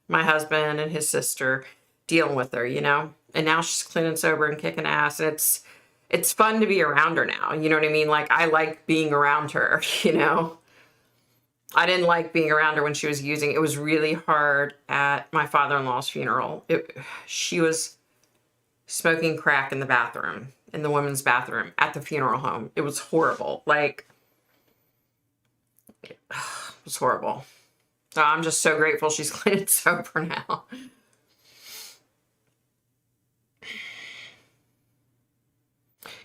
my husband and his sister dealing with her, and now she's clean and sober and kicking ass. And it's fun to be around her now. You know what I mean? Like, I like being around her, I didn't like being around her when she was using. It was really hard at my father-in-law's funeral. She was smoking crack in the bathroom, in the women's bathroom at the funeral home. It was horrible. Like, it was horrible. So I'm just so grateful she's clean and sober now.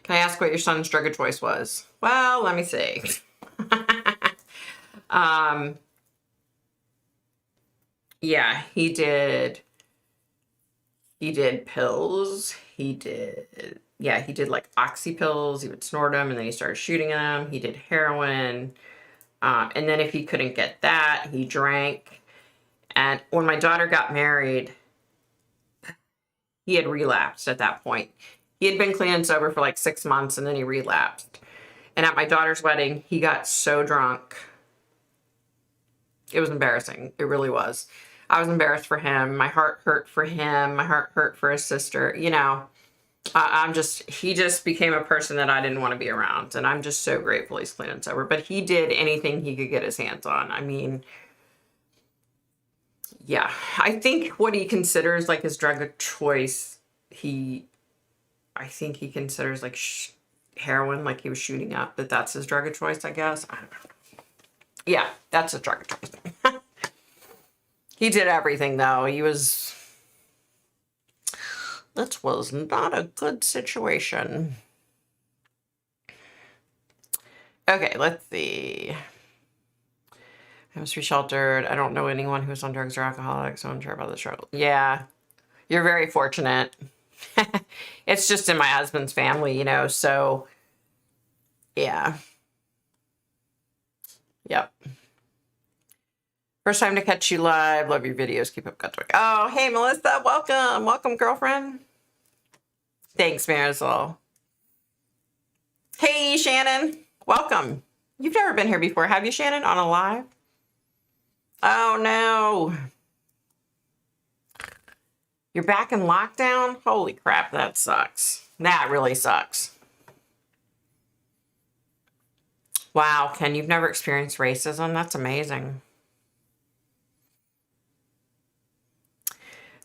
Can I ask what your son's drug of choice was? Well, let me see. Yeah, he did pills. He did like oxy pills. He would snort them and then he started shooting them. He did heroin. And then if he couldn't get that, he drank. And when my daughter got married, he had relapsed at that point. He had been clean and sober for like 6 months and then he relapsed. And at my daughter's wedding, he got so drunk. It was embarrassing. It really was. I was embarrassed for him. My heart hurt for him. My heart hurt for his sister. He just became a person that I didn't want to be around. And I'm just so grateful he's clean and sober. But he did anything he could get his hands on. I mean, yeah, I think what he considers like his drug of choice, I think he considers like heroin, like he was shooting up, that's his drug of choice, I guess. I don't know. Yeah, that's his drug of choice. He did everything though. That was not a good situation. Okay, let's see. I was re-sheltered. I don't know anyone who's on drugs or alcoholic, so I'm sure about the struggle. Yeah, you're very fortunate. It's just in my husband's family, so yeah. Yep. First time to catch you live. Love your videos. Keep up good work. Oh, hey, Melissa. Welcome. Welcome, girlfriend. Thanks, Marisol. Hey, Shannon. Welcome. You've never been here before, have you, Shannon? On a live? Oh, no. You're back in lockdown? Holy crap, that sucks. That really sucks. Wow, Ken, you've never experienced racism? That's amazing.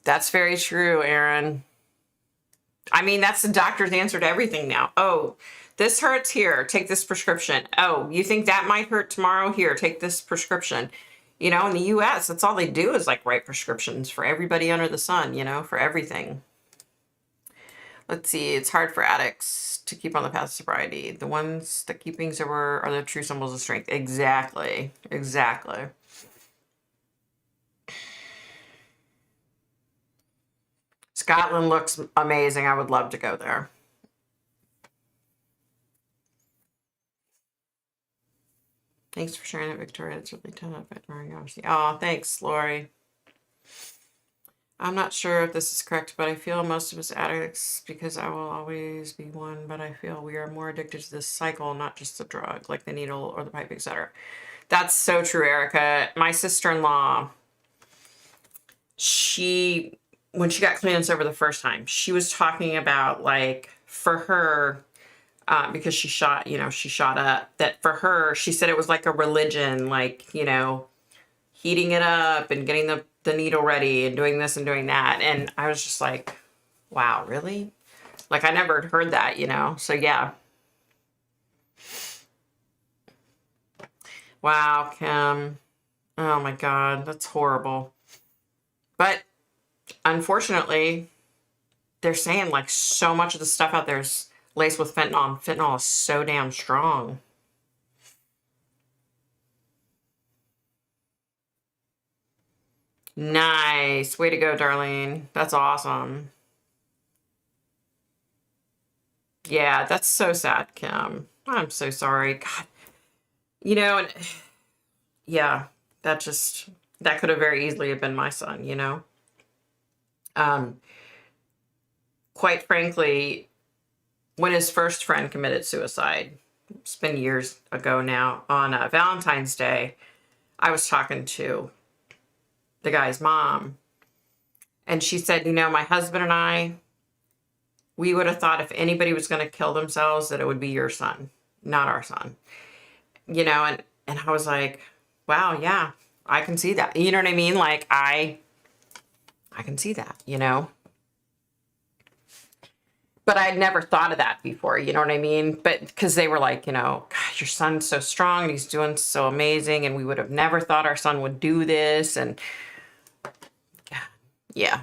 That's very true, Aaron. I mean, that's the doctor's answer to everything now. Oh, this hurts here. Take this prescription. Oh, you think that might hurt tomorrow? Here, take this prescription. In the U.S., that's all they do is like write prescriptions for everybody under the sun, for everything. Let's see. It's hard for addicts to keep on the path of sobriety. The ones that keep being sober are the true symbols of strength. Exactly. Exactly. Scotland looks amazing. I would love to go there. Thanks for sharing it, Victoria. It's really tough. Oh, thanks, Lori. I'm not sure if this is correct, but I feel most of us addicts, because I will always be one, but I feel we are more addicted to this cycle, not just the drug, like the needle or the pipe, etc. That's so true, Erica. My sister-in-law, when she got clean and sober the first time, she was talking about, like, for her, because she shot up, that for her, she said it was like a religion, like, heating it up and getting the needle ready and doing this and doing that. And I was just like, wow, really? Like, I never had heard that, So yeah. Wow, Kim. Oh my God, that's horrible. But unfortunately, they're saying like so much of the stuff out there is laced with fentanyl, and fentanyl is so damn strong. Nice. Way to go, Darlene. That's awesome. Yeah, that's so sad, Kim. I'm so sorry. God. And yeah, that could have very easily have been my son, Quite frankly, when his first friend committed suicide, it's been years ago now, on Valentine's Day, I was talking to the guy's mom, and she said, my husband and I, we would have thought if anybody was going to kill themselves, that it would be your son, not our son. And I was like, wow, yeah, I can see that. You know what I mean? Like, I can see that, But I'd never thought of that before, you know what I mean? But because they were like, God, your son's so strong and he's doing so amazing, and we would have never thought our son would do this. And yeah.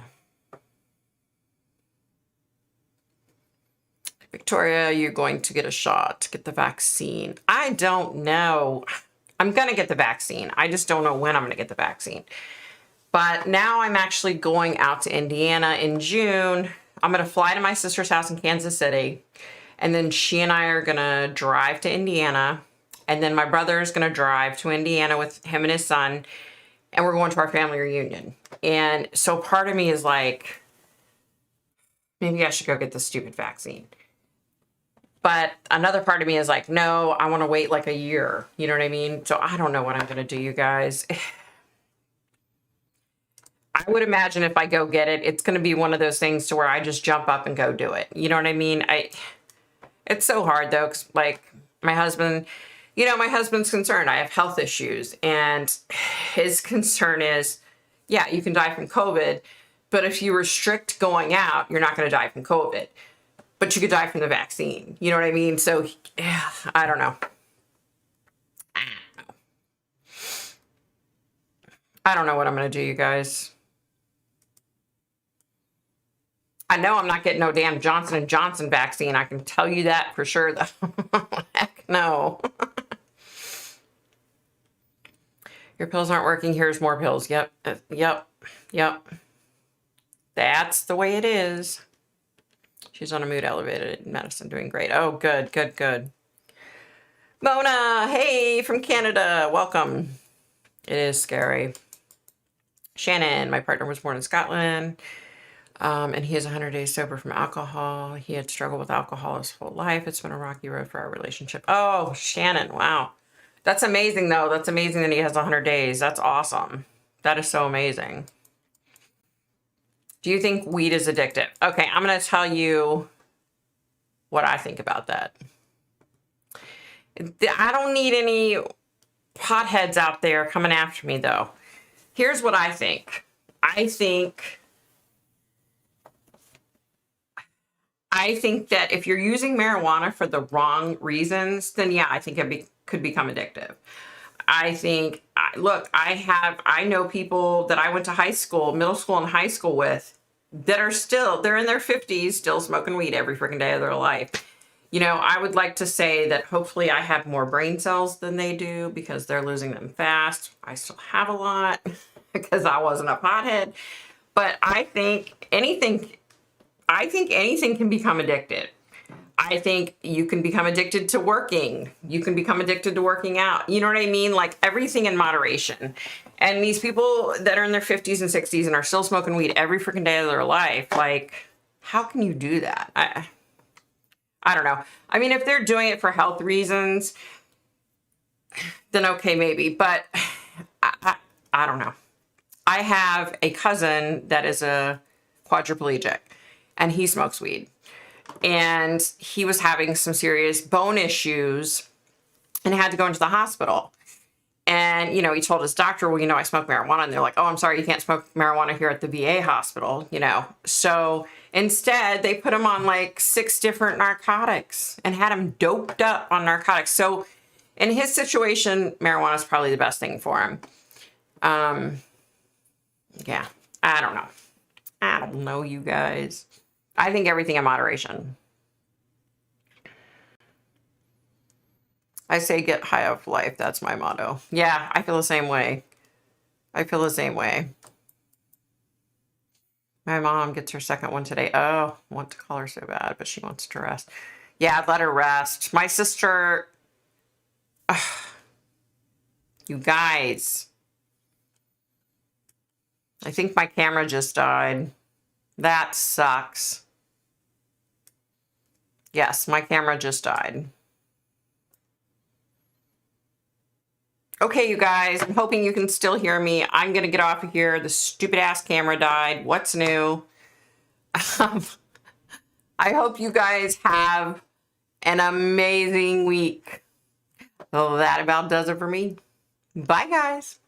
Victoria, you're going to get a shot to get the vaccine. I don't know. I'm going to get the vaccine. I just don't know when I'm going to get the vaccine. But now I'm actually going out to Indiana in June. I'm going to fly to my sister's house in Kansas City. And then she and I are going to drive to Indiana. And then my brother is going to drive to Indiana with him and his son. And we're going to our family reunion. And so part of me is like, maybe I should go get the stupid vaccine. But another part of me is like, no, I want to wait like a year. You know what I mean? So I don't know what I'm going to do, you guys. I would imagine if I go get it, it's going to be one of those things to where I just jump up and go do it. You know what I mean? It's so hard though, because like my husband, my husband's concerned. I have health issues, and his concern is, yeah, you can die from COVID, but if you restrict going out, you're not going to die from COVID. But you could die from the vaccine. You know what I mean? So, yeah, I don't know. I don't know what I'm going to do, you guys. I know I'm not getting no damn Johnson & Johnson vaccine. I can tell you that for sure, though. Heck no. Your pills aren't working. Here's more pills. Yep. Yep. That's the way it is. She's on a mood elevated medicine, doing great. Oh, good. Mona, hey, from Canada. Welcome. It is scary. Shannon, my partner was born in Scotland, and he is 100 days sober from alcohol. He had struggled with alcohol his whole life. It's been a rocky road for our relationship. Oh, Shannon, wow. That's amazing, though. That's amazing that he has 100 days. That's awesome. That is so amazing. Do you think weed is addictive? Okay, I'm going to tell you what I think about that. I don't need any potheads out there coming after me, though. Here's what I think. I think that if you're using marijuana for the wrong reasons, then yeah, I think it could become addictive. I think, look, I know people that I went to middle school and high school with that are they're in their 50s, still smoking weed every freaking day of their life. I would like to say that hopefully I have more brain cells than they do, because they're losing them fast. I still have a lot because I wasn't a pothead. But I think anything can become addicted. I think you can become addicted to working. You can become addicted to working out. You know what I mean? Like everything in moderation. And these people that are in their 50s and 60s and are still smoking weed every freaking day of their life, like, how can you do that? I don't know. I mean, if they're doing it for health reasons, then okay, maybe. But I don't know. I have a cousin that is a quadriplegic and he smokes weed. And he was having some serious bone issues and had to go into the hospital. And, you know, he told his doctor, well, you know, I smoke marijuana. And they're like, oh, I'm sorry, you can't smoke marijuana here at the VA hospital, you know. So instead, they put him on like 6 different narcotics and had him doped up on narcotics. So in his situation, marijuana is probably the best thing for him. Yeah, I don't know. I don't know, you guys. I think everything in moderation. I say get high off life. That's my motto. Yeah, I feel the same way. I feel the same way. My mom gets her second one today. Oh, I want to call her so bad, but she wants to rest. Yeah, let her rest. My sister... you guys. I think my camera just died. That sucks. Yes, my camera just died. Okay, you guys, I'm hoping you can still hear me. I'm going to get off of here. The stupid ass camera died. What's new? I hope you guys have an amazing week. Well, that about does it for me. Bye, guys.